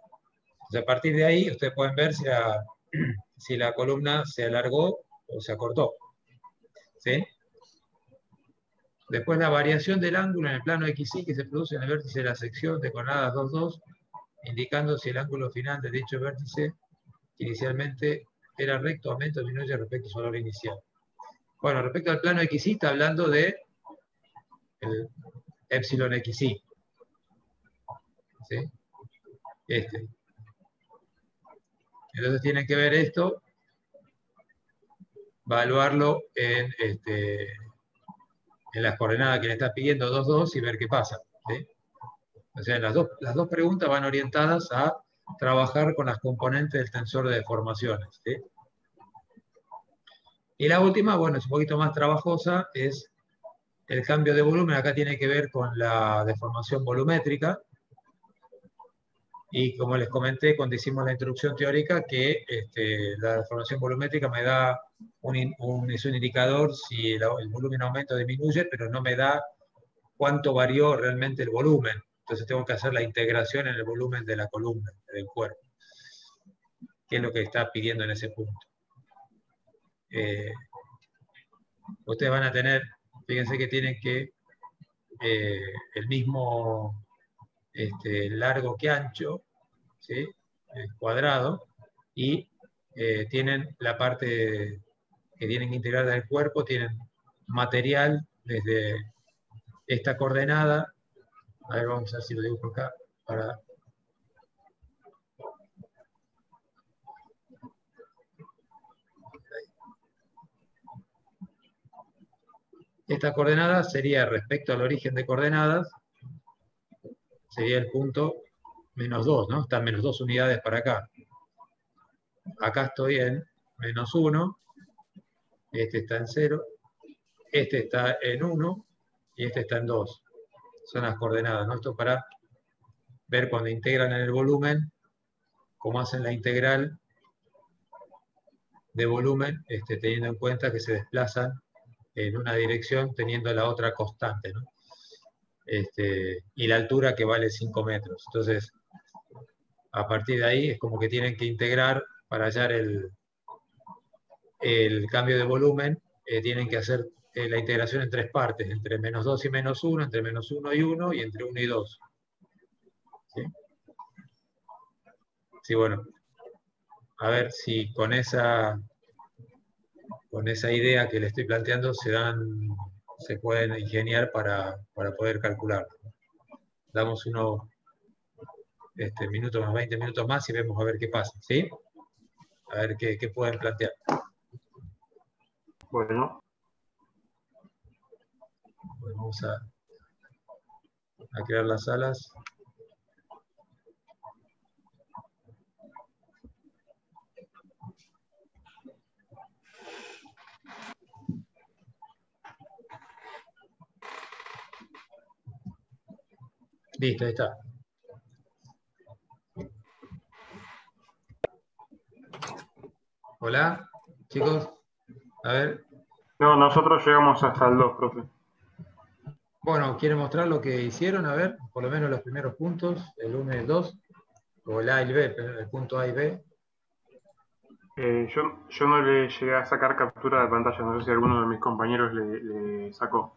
Speaker 1: Entonces, a partir de ahí, ustedes pueden ver si la columna se alargó o se acortó. ¿Sí? Después la variación del ángulo en el plano XY que se produce en el vértice de la sección de coordenadas 2, 2, indicando si el ángulo final de dicho vértice, que inicialmente era recto, aumenta o disminuye respecto a su valor inicial. Bueno, respecto al plano XY está hablando de el epsilon XY. ¿Sí? Entonces tienen que ver esto, evaluarlo en las coordenadas que le está pidiendo 2, 2 y ver qué pasa. ¿Sí? O sea, las dos preguntas van orientadas a trabajar con las componentes del tensor de deformaciones. ¿Sí? Y la última, bueno, es un poquito más trabajosa, es el cambio de volumen. Acá tiene que ver con la deformación volumétrica. Y como les comenté cuando hicimos la introducción teórica, que la deformación volumétrica me da es un indicador si el volumen aumenta o disminuye, pero no me da cuánto varió realmente el volumen. Entonces tengo que hacer la integración en el volumen de la columna, del cuerpo, que es lo que está pidiendo en ese punto. Ustedes van a tener, fíjense que tienen que el mismo largo que ancho, ¿sí? Cuadrado, y tienen la parte que tienen que integrar del cuerpo, tienen material desde esta coordenada. A ver, vamos a ver si lo dibujo acá para... Esta coordenada sería respecto al origen de coordenadas, sería el punto menos 2, ¿no? Están menos 2 unidades para acá. Acá estoy en menos 1, este está en 0, este está en 1 y este está en 2. Son las coordenadas, ¿no? Esto para ver cuando integran en el volumen, cómo hacen la integral de volumen, teniendo en cuenta que se desplazan en una dirección teniendo la otra constante, ¿no? Y la altura que vale 5 metros. Entonces, a partir de ahí es como que tienen que integrar para hallar el cambio de volumen, tienen que hacer la integración en 3 partes, entre menos 2 y menos 1, entre menos 1 y 1, y entre 1 y 2. ¿Sí? Sí, bueno. A ver si con esa idea que le estoy planteando se pueden ingeniar para poder calcular. Damos unos minutos más, 20 minutos más y vemos a ver qué pasa, ¿sí? A ver qué pueden plantear.
Speaker 9: Bueno.
Speaker 1: Vamos a crear las salas. Listo, ahí está. Hola, chicos. A ver.
Speaker 9: No, nosotros llegamos hasta el 2, profe.
Speaker 1: Bueno, ¿quieren mostrar lo que hicieron? A ver, por lo menos los primeros puntos, el 1 y el 2, o el A y el B, el punto A y B.
Speaker 9: Yo no le llegué a sacar captura de pantalla, no sé si alguno de mis compañeros le sacó.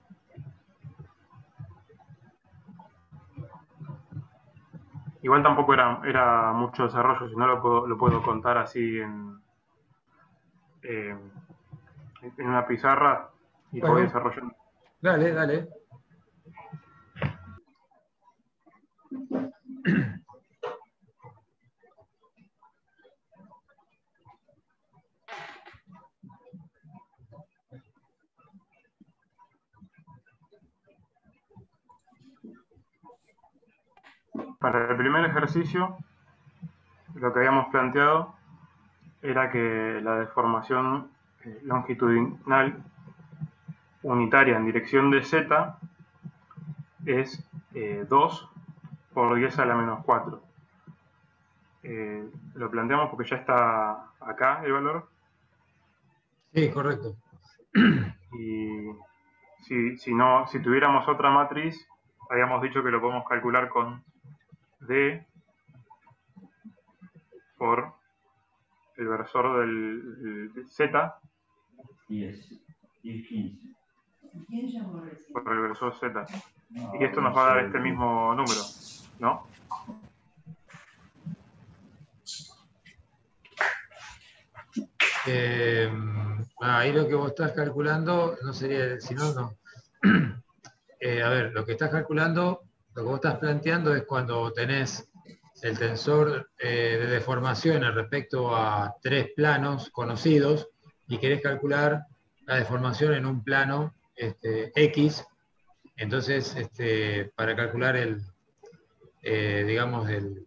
Speaker 9: Igual tampoco era mucho desarrollo, si no lo puedo contar así en una pizarra y
Speaker 1: Bueno,
Speaker 9: voy desarrollando.
Speaker 1: Dale, dale.
Speaker 9: Para el primer ejercicio, lo que habíamos planteado era que la deformación longitudinal unitaria en dirección de z es 2 por 10 a la menos 4. Lo planteamos porque ya está acá el valor.
Speaker 1: Sí, correcto.
Speaker 9: Y si tuviéramos otra matriz, habíamos dicho que lo podemos calcular con D por el versor del Z
Speaker 6: 10 y 15.
Speaker 9: por el versor Z. Y esto nos va a dar este mismo número, ¿no?
Speaker 1: Ahí lo que vos estás calculando no sería, si no, no. A ver, lo que estás calculando, lo que vos estás planteando es cuando tenés el tensor de deformaciones respecto a tres planos conocidos y querés calcular la deformación en un plano X. Entonces, para calcular digamos, el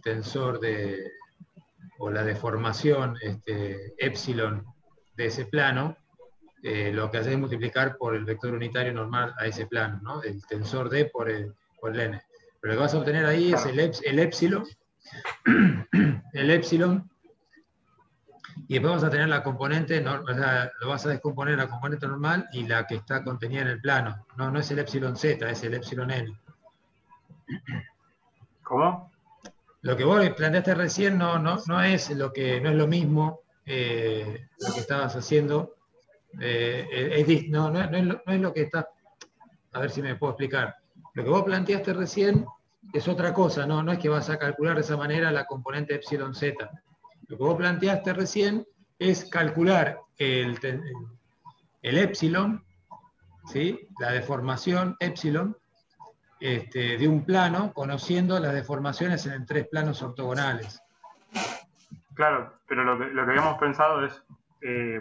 Speaker 1: tensor o la deformación epsilon de ese plano, lo que haces es multiplicar por el vector unitario normal a ese plano, ¿no? El tensor D por el n. Pero lo que vas a obtener ahí es el epsilon, y después vas a tener la componente, o sea, lo vas a descomponer la componente normal y la que está contenida en el plano. No es el epsilon z, es el epsilon n.
Speaker 9: ¿Cómo?
Speaker 1: Lo que vos planteaste recién no es lo mismo lo que estabas haciendo. No es lo que está. A ver si me puedo explicar. Lo que vos planteaste recién es otra cosa, no es que vas a calcular de esa manera la componente epsilon z. Lo que vos planteaste recién es calcular el epsilon, ¿sí? La deformación epsilon de un plano, conociendo las deformaciones en tres planos ortogonales.
Speaker 9: Claro, pero lo que habíamos pensado es,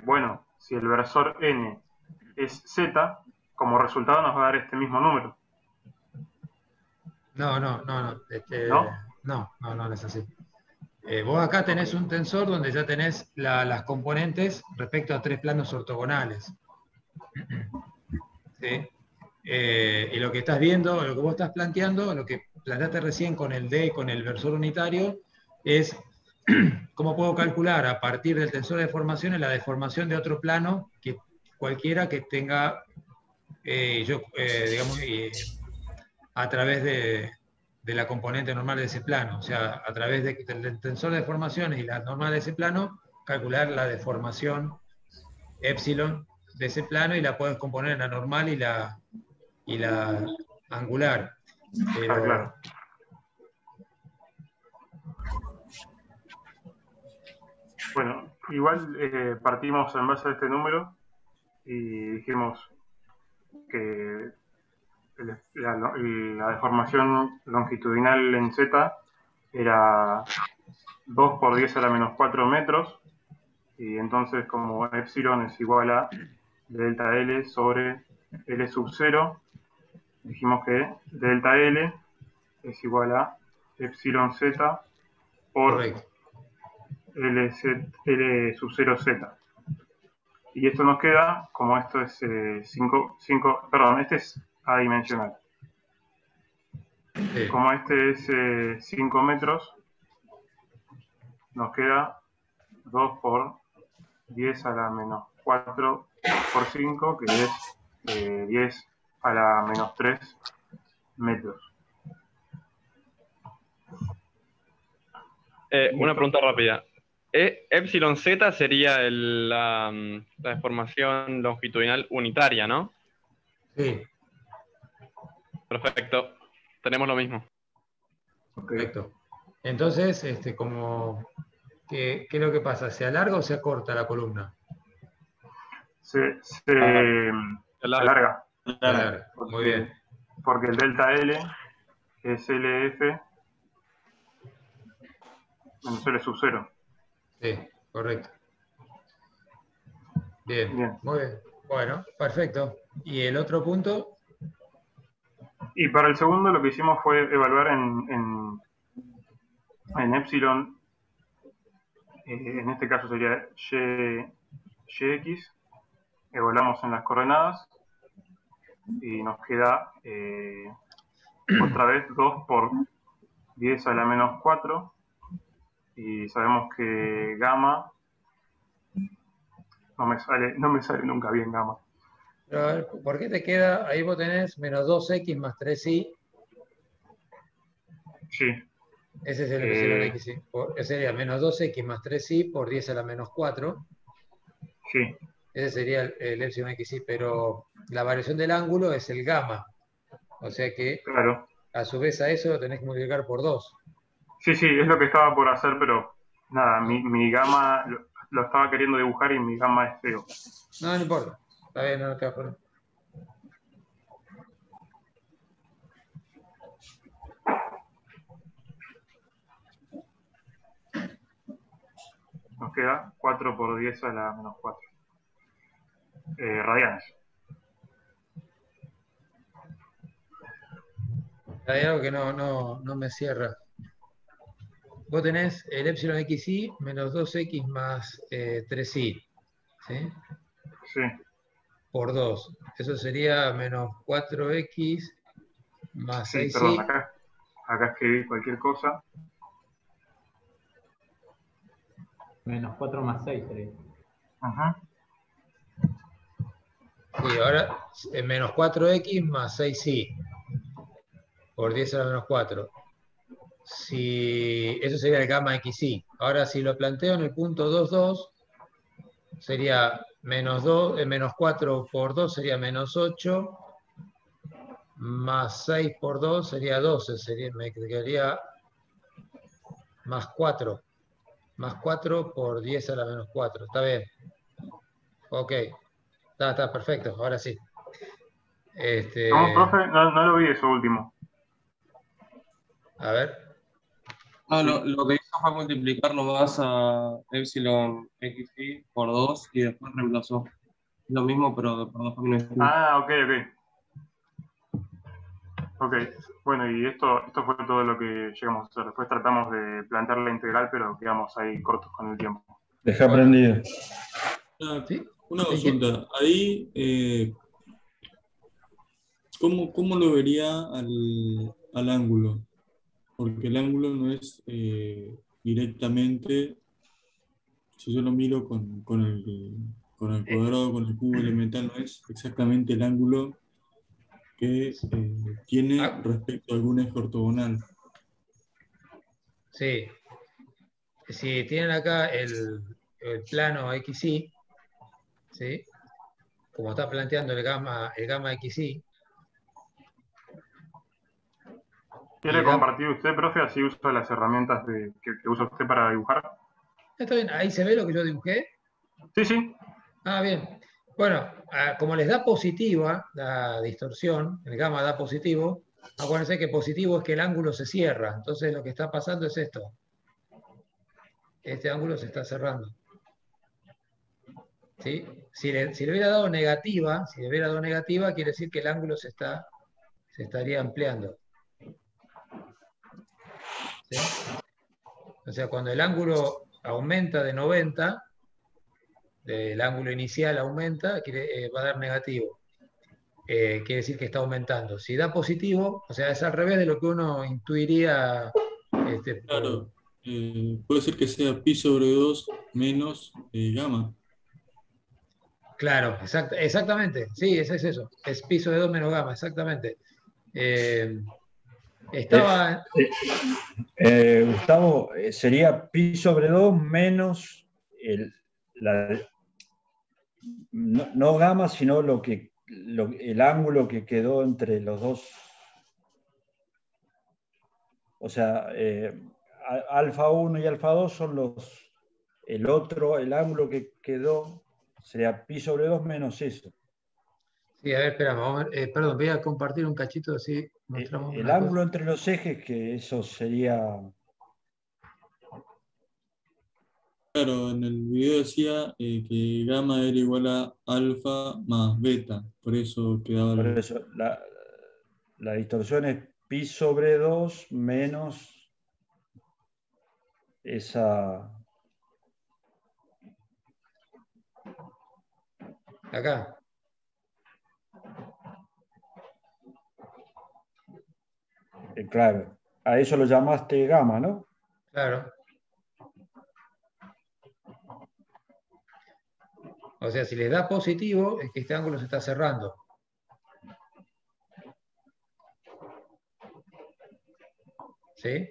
Speaker 9: bueno, si el versor n es z, como resultado nos va a dar este mismo número.
Speaker 1: No es así. Vos acá tenés un tensor donde ya tenés las componentes respecto a tres planos ortogonales. ¿Sí? Y lo que estás viendo, lo que vos estás planteando, lo que planteaste recién con el D, con el versor unitario, es cómo puedo calcular a partir del tensor de deformaciones la deformación de otro plano, que cualquiera que tenga, digamos, a través de la componente normal de ese plano. O sea, a través del tensor de deformaciones y la normal de ese plano, calcular la deformación epsilon de ese plano y la puedes componer en la normal y la angular. Pero,
Speaker 9: claro. Bueno, igual partimos en base a este número y dijimos que la deformación longitudinal en Z era 2 por 10 a la menos 4 metros, y entonces como epsilon es igual a delta L sobre L sub 0, dijimos que delta L es igual a epsilon Z por L sub 0 Z. Y esto nos queda, como esto es este es adimensional. Como este es 5 metros, nos queda 2 por 10 a la menos 4 por 5, que es 10 a la menos 3 metros.
Speaker 14: Una pregunta rápida. Epsilon Z sería la deformación longitudinal unitaria, ¿no?
Speaker 1: Sí.
Speaker 14: Perfecto. Tenemos lo mismo.
Speaker 1: Correcto. Entonces, ¿qué es lo que pasa? ¿Se alarga o se acorta la columna?
Speaker 9: Se alarga.
Speaker 1: Muy bien.
Speaker 9: Porque el delta L es LF menos L sub 0.
Speaker 1: Sí, correcto. Bien, muy bien. Bueno, perfecto. ¿Y el otro punto?
Speaker 9: Y para el segundo lo que hicimos fue evaluar en epsilon, en este caso sería yx, evaluamos en las coordenadas y nos queda otra vez 2 por 10 a la menos 4, y sabemos que gamma no me sale nunca bien gamma.
Speaker 1: Pero a ver, ¿por qué te queda? Ahí vos tenés menos 2x más 3y.
Speaker 9: Sí.
Speaker 1: Ese es el epsilon xy. Sería menos 2x más 3y por 10 a la menos 4.
Speaker 9: Sí.
Speaker 1: Ese sería el epsilon xy, pero la variación del ángulo es el gamma. O sea que,
Speaker 9: claro,
Speaker 1: a su vez a eso lo tenés que multiplicar por 2.
Speaker 9: Sí, es lo que estaba por hacer, pero nada, mi gamma lo estaba queriendo dibujar y mi gamma es feo.
Speaker 1: No importa. Está bien, no te vas a poner.
Speaker 9: Nos queda 4 por 10 a la menos 4. Radianes.
Speaker 1: Hay algo que no me cierra. Vos tenés el epsilon xy menos 2x más 3y. ¿Sí?
Speaker 9: Sí.
Speaker 1: Por 2. Eso sería menos 4x más
Speaker 9: Sí,
Speaker 1: 6y.
Speaker 9: perdón, acá escribí cualquier cosa.
Speaker 4: Menos 4 más 6 sería.
Speaker 9: Ajá.
Speaker 1: Y ahora menos 4x más 6y. Por 10 a la menos 4. Eso sería el gamma xy. Ahora, si lo planteo en el punto 2,2, sería menos 4 por 2 sería menos 8, más 6 por 2 sería 12, me quedaría más 4. Más 4 por 10 a la menos 4. Está bien. Ok. Está perfecto. Ahora sí.
Speaker 9: No, profe, no lo vi eso último.
Speaker 1: A ver.
Speaker 15: No, lo que hizo fue multiplicar nomás a epsilon xy por 2 y después reemplazó. Lo mismo, pero por 2 familias.
Speaker 9: Ah, ok. Ok, bueno, y esto fue todo lo que llegamos a hacer. Después tratamos de plantear la integral, pero quedamos ahí cortos con el tiempo.
Speaker 6: Deja aprendido.
Speaker 2: Una consulta. Ahí, ¿cómo lo vería al ángulo? Porque el ángulo no es directamente, si yo lo miro con el cuadrado, con el cubo elemental, no es exactamente el ángulo que tiene respecto a algún eje ortogonal.
Speaker 1: Sí. Si tienen acá el plano xy, ¿sí? Como está planteando el gamma xy.
Speaker 9: ¿Quiere compartir usted, profe? Así uso las herramientas que usa usted para dibujar.
Speaker 1: Está bien, ahí se ve lo que yo dibujé.
Speaker 9: Sí.
Speaker 1: Ah, bien. Bueno, como les da positiva la distorsión, el gamma da positivo, acuérdense que positivo es que el ángulo se cierra. Entonces lo que está pasando es esto. Este ángulo se está cerrando. ¿Sí? Si le hubiera dado negativa, quiere decir que el ángulo se estaría ampliando. ¿Sí? O sea, cuando el ángulo aumenta de 90, el ángulo inicial aumenta, va a dar negativo. Quiere decir que está aumentando. Si da positivo, o sea, es al revés de lo que uno intuiría.
Speaker 2: Claro, puede ser que sea pi sobre 2 menos gamma.
Speaker 1: Claro, exactamente. Sí, es eso. Es pi sobre 2 menos gamma, exactamente.
Speaker 6: Gustavo, sería pi sobre 2 menos no gamma, sino el ángulo que quedó entre los dos. O sea, alfa 1 y alfa 2 son el ángulo que quedó sería pi sobre 2 menos eso.
Speaker 1: Sí, a ver, espera, perdón, voy a compartir un cachito así mostramos
Speaker 6: el ángulo entre los ejes, que eso sería...
Speaker 2: Claro, en el video decía que gamma era igual a alfa más beta, por eso quedaba...
Speaker 6: Por eso, la distorsión es pi sobre 2 menos esa...
Speaker 1: Acá.
Speaker 6: Claro, a eso lo llamaste gamma, ¿no?
Speaker 1: Claro. O sea, si les da positivo, es que este ángulo se está cerrando. ¿Sí?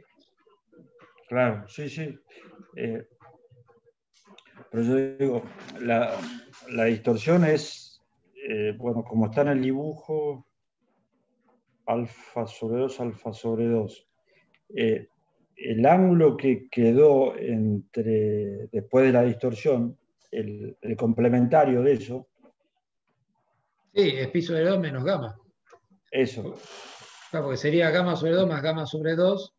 Speaker 6: Claro, sí, sí. Pero yo digo, la distorsión es, bueno, como está en el dibujo, alfa sobre 2, alfa sobre 2. El ángulo que quedó después de la distorsión, el complementario de eso.
Speaker 1: Sí, es pi sobre 2 menos gamma.
Speaker 6: Eso.
Speaker 1: Claro, porque sería gamma sobre 2 más gamma sobre 2.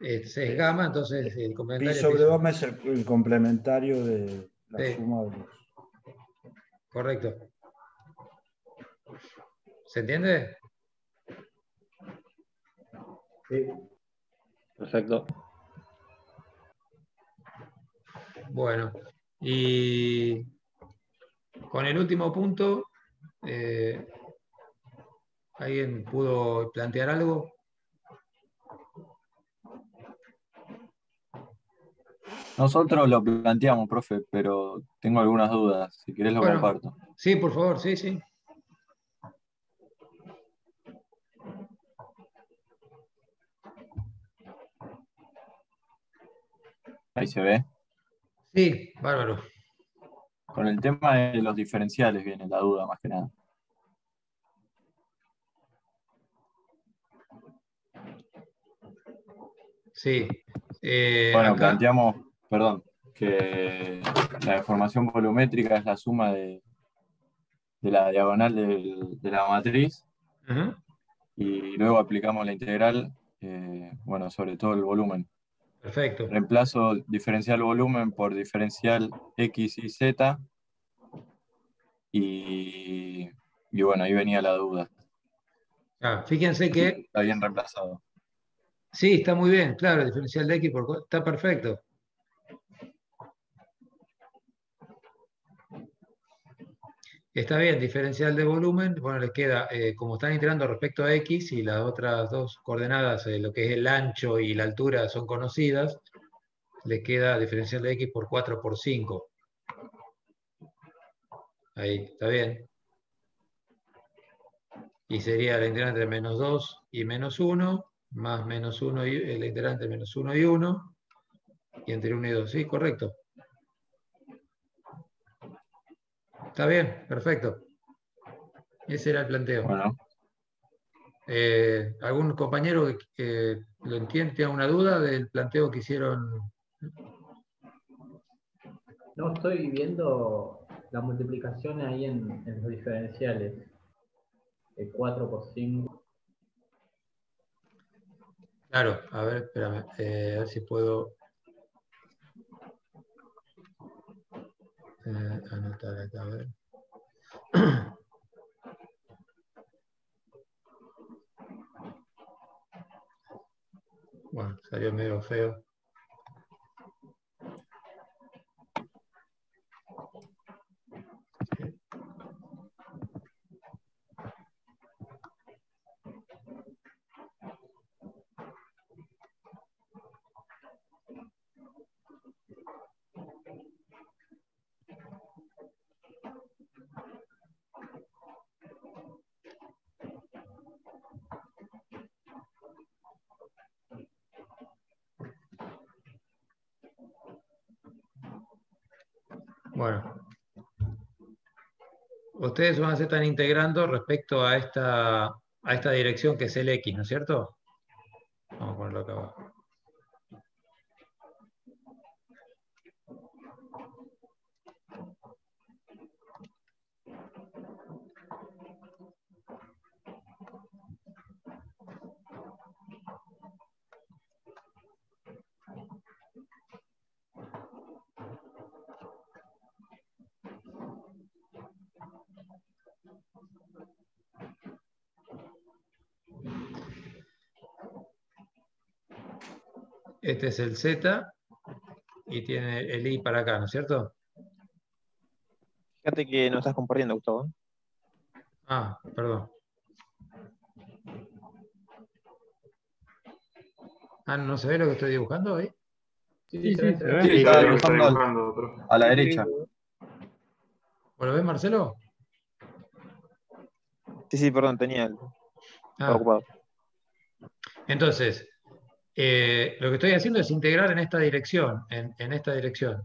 Speaker 1: Es gamma, entonces el
Speaker 6: Pi
Speaker 1: complementario
Speaker 6: sobre gamma es el complementario de la suma de los.
Speaker 1: Correcto. ¿Se entiende?
Speaker 12: Sí. Perfecto.
Speaker 1: Bueno, y con el último punto, ¿alguien pudo plantear algo?
Speaker 12: Nosotros lo planteamos, profe, pero tengo algunas dudas. Si querés lo
Speaker 1: Bueno,
Speaker 12: comparto.
Speaker 1: sí, por favor, sí, sí.
Speaker 12: Ahí se ve.
Speaker 1: Sí, bárbaro.
Speaker 12: Con el tema de los diferenciales viene la duda, más que nada.
Speaker 1: Sí.
Speaker 12: Bueno,
Speaker 1: Acá,
Speaker 12: planteamos, perdón, que la deformación volumétrica es la suma de la diagonal de la matriz,
Speaker 1: Ujú.
Speaker 12: y luego aplicamos la integral, bueno, sobre todo el volumen.
Speaker 1: Perfecto.
Speaker 12: Reemplazo diferencial volumen por diferencial X y Z, y bueno, ahí venía la duda.
Speaker 1: Fíjense que
Speaker 12: Está bien reemplazado.
Speaker 1: sí, está muy bien, claro, el diferencial de X está perfecto. Está bien, diferencial de volumen, bueno, les queda, como están integrando respecto a X y las otras dos coordenadas, lo que es el ancho y la altura son conocidas, les queda diferencial de X por 4 por 5. Ahí, está bien. Y sería la integrante de menos 2 y menos 1, más menos 1 y el integrante de menos 1 y 1, y entre 1 y 2. Sí, correcto. Está bien, perfecto. Ese era el planteo.
Speaker 12: Bueno.
Speaker 1: ¿Algún compañero que lo entiende, tiene una duda del planteo que hicieron?
Speaker 4: No estoy viendo la multiplicación ahí en los diferenciales. 4 por 5.
Speaker 1: Claro, a ver, espérame, a ver si puedo anotar acá, a ver. Bueno, salió medio feo. Bueno, ustedes van a se están integrando respecto a esta dirección que es el X, ¿no es cierto? Vamos a ponerlo acá abajo. Este es el Z y tiene el I para acá, ¿no es cierto?
Speaker 8: Fíjate que no estás compartiendo, Gustavo.
Speaker 1: Ah, perdón. Ah, ¿no se ve lo que estoy dibujando ahí?
Speaker 14: Sí,
Speaker 12: Sí, está dibujando a la derecha.
Speaker 1: ¿Lo ves, Marcelo?
Speaker 5: Sí, perdón, tenía el...
Speaker 1: Ah.
Speaker 5: ocupado.
Speaker 1: Entonces, lo que estoy haciendo es integrar en esta dirección, en esta dirección.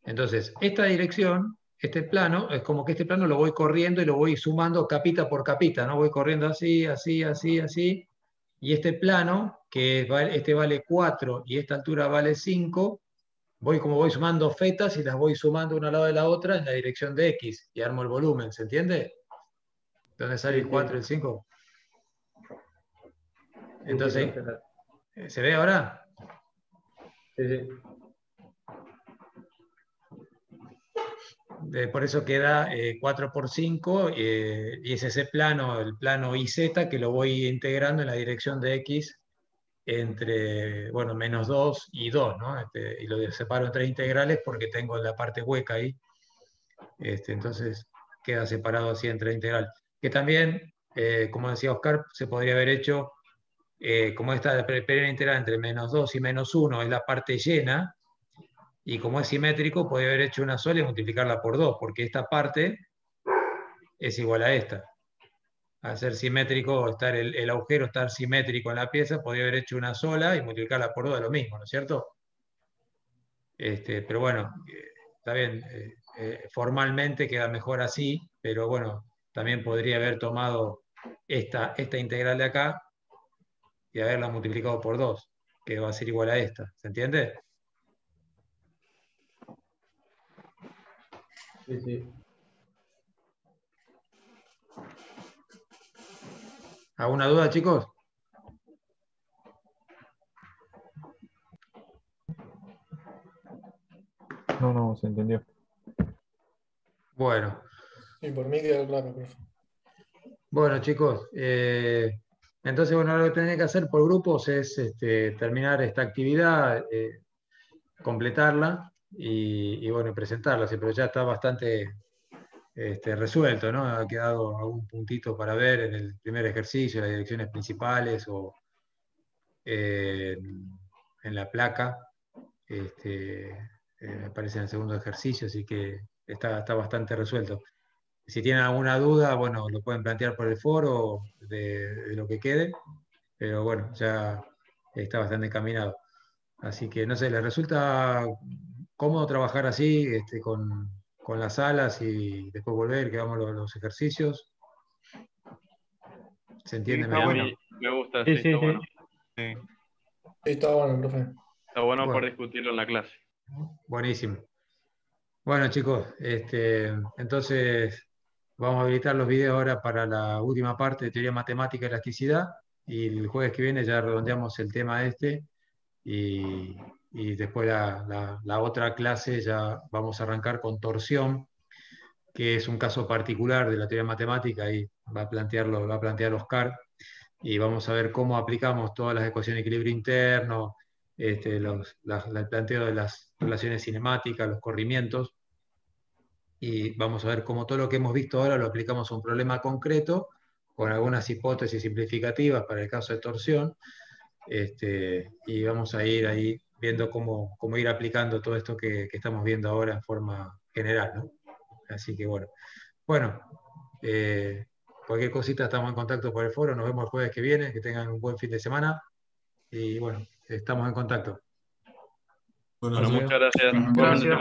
Speaker 1: Entonces, esta dirección, este plano, es como que este plano lo voy corriendo y lo voy sumando capita por capita, ¿no? Voy corriendo así, así, así, así. Y este plano, este vale 4 y esta altura vale 5, voy sumando fetas y las voy sumando una al lado de la otra en la dirección de X y armo el volumen, ¿se entiende? ¿Dónde sale el 4 y el 5? Entonces, ¿se ve ahora?
Speaker 4: Sí.
Speaker 1: Por eso queda 4 por 5 y es ese plano, el plano IZ, que lo voy integrando en la dirección de X entre, bueno, menos 2 y 2, ¿no? Y lo separo en 3 integrales porque tengo la parte hueca ahí. Entonces queda separado así en 3 integrales. Que también, como decía Oscar, se podría haber hecho, como esta primera integral entre menos 2 y menos 1 es la parte llena, y como es simétrico, podría haber hecho una sola y multiplicarla por 2, porque esta parte es igual a esta. Al ser simétrico, el agujero estar simétrico en la pieza, podría haber hecho una sola y multiplicarla por 2 de lo mismo, ¿no es cierto? Pero bueno, está bien, formalmente queda mejor así, pero bueno, también podría haber tomado esta integral de acá y haberla multiplicado por 2, que va a ser igual a esta, ¿se entiende?
Speaker 4: Sí.
Speaker 1: ¿Alguna duda, chicos?
Speaker 16: No, se entendió.
Speaker 1: Bueno.
Speaker 3: Sí, por mí quedó claro, profe.
Speaker 1: Bueno, chicos, entonces, bueno, lo que tenés que hacer por grupos es terminar esta actividad, completarla y bueno, presentarla, sí, pero ya está bastante resuelto, ¿no? Ha quedado algún puntito para ver en el primer ejercicio, las direcciones principales o en la placa, aparece en el segundo ejercicio, así que está bastante resuelto. Si tienen alguna duda, bueno, lo pueden plantear por el foro de lo que quede, pero bueno, ya está bastante encaminado. Así que, no sé, ¿les resulta cómodo trabajar así, con las salas y después volver, que hagamos los ejercicios? ¿Se entiende
Speaker 14: Sí,
Speaker 1: mejor?
Speaker 14: a mí me gusta,
Speaker 7: Sí,
Speaker 14: sí,
Speaker 7: sí,
Speaker 14: está
Speaker 7: sí.
Speaker 14: bueno.
Speaker 3: Sí, está bueno, profe.
Speaker 14: Está bueno por
Speaker 1: Bueno.
Speaker 14: discutirlo en la clase.
Speaker 1: Buenísimo. Bueno, chicos, entonces vamos a habilitar los videos ahora para la última parte de teoría matemática y elasticidad, y el jueves que viene ya redondeamos el tema y después la otra clase ya vamos a arrancar con torsión, que es un caso particular de la teoría matemática, y va a plantear Oscar, y vamos a ver cómo aplicamos todas las ecuaciones de equilibrio interno, el planteo de las relaciones cinemáticas, los corrimientos, y vamos a ver cómo todo lo que hemos visto ahora lo aplicamos a un problema concreto, con algunas hipótesis simplificativas para el caso de torsión, y vamos a ir ahí viendo cómo ir aplicando todo esto que estamos viendo ahora en forma general, ¿no? Así que bueno. Bueno, cualquier cosita estamos en contacto por el foro, nos vemos el jueves que viene, que tengan un buen fin de semana, y bueno, estamos en contacto.
Speaker 14: Bueno, muchas gracias. Buen fin de semana.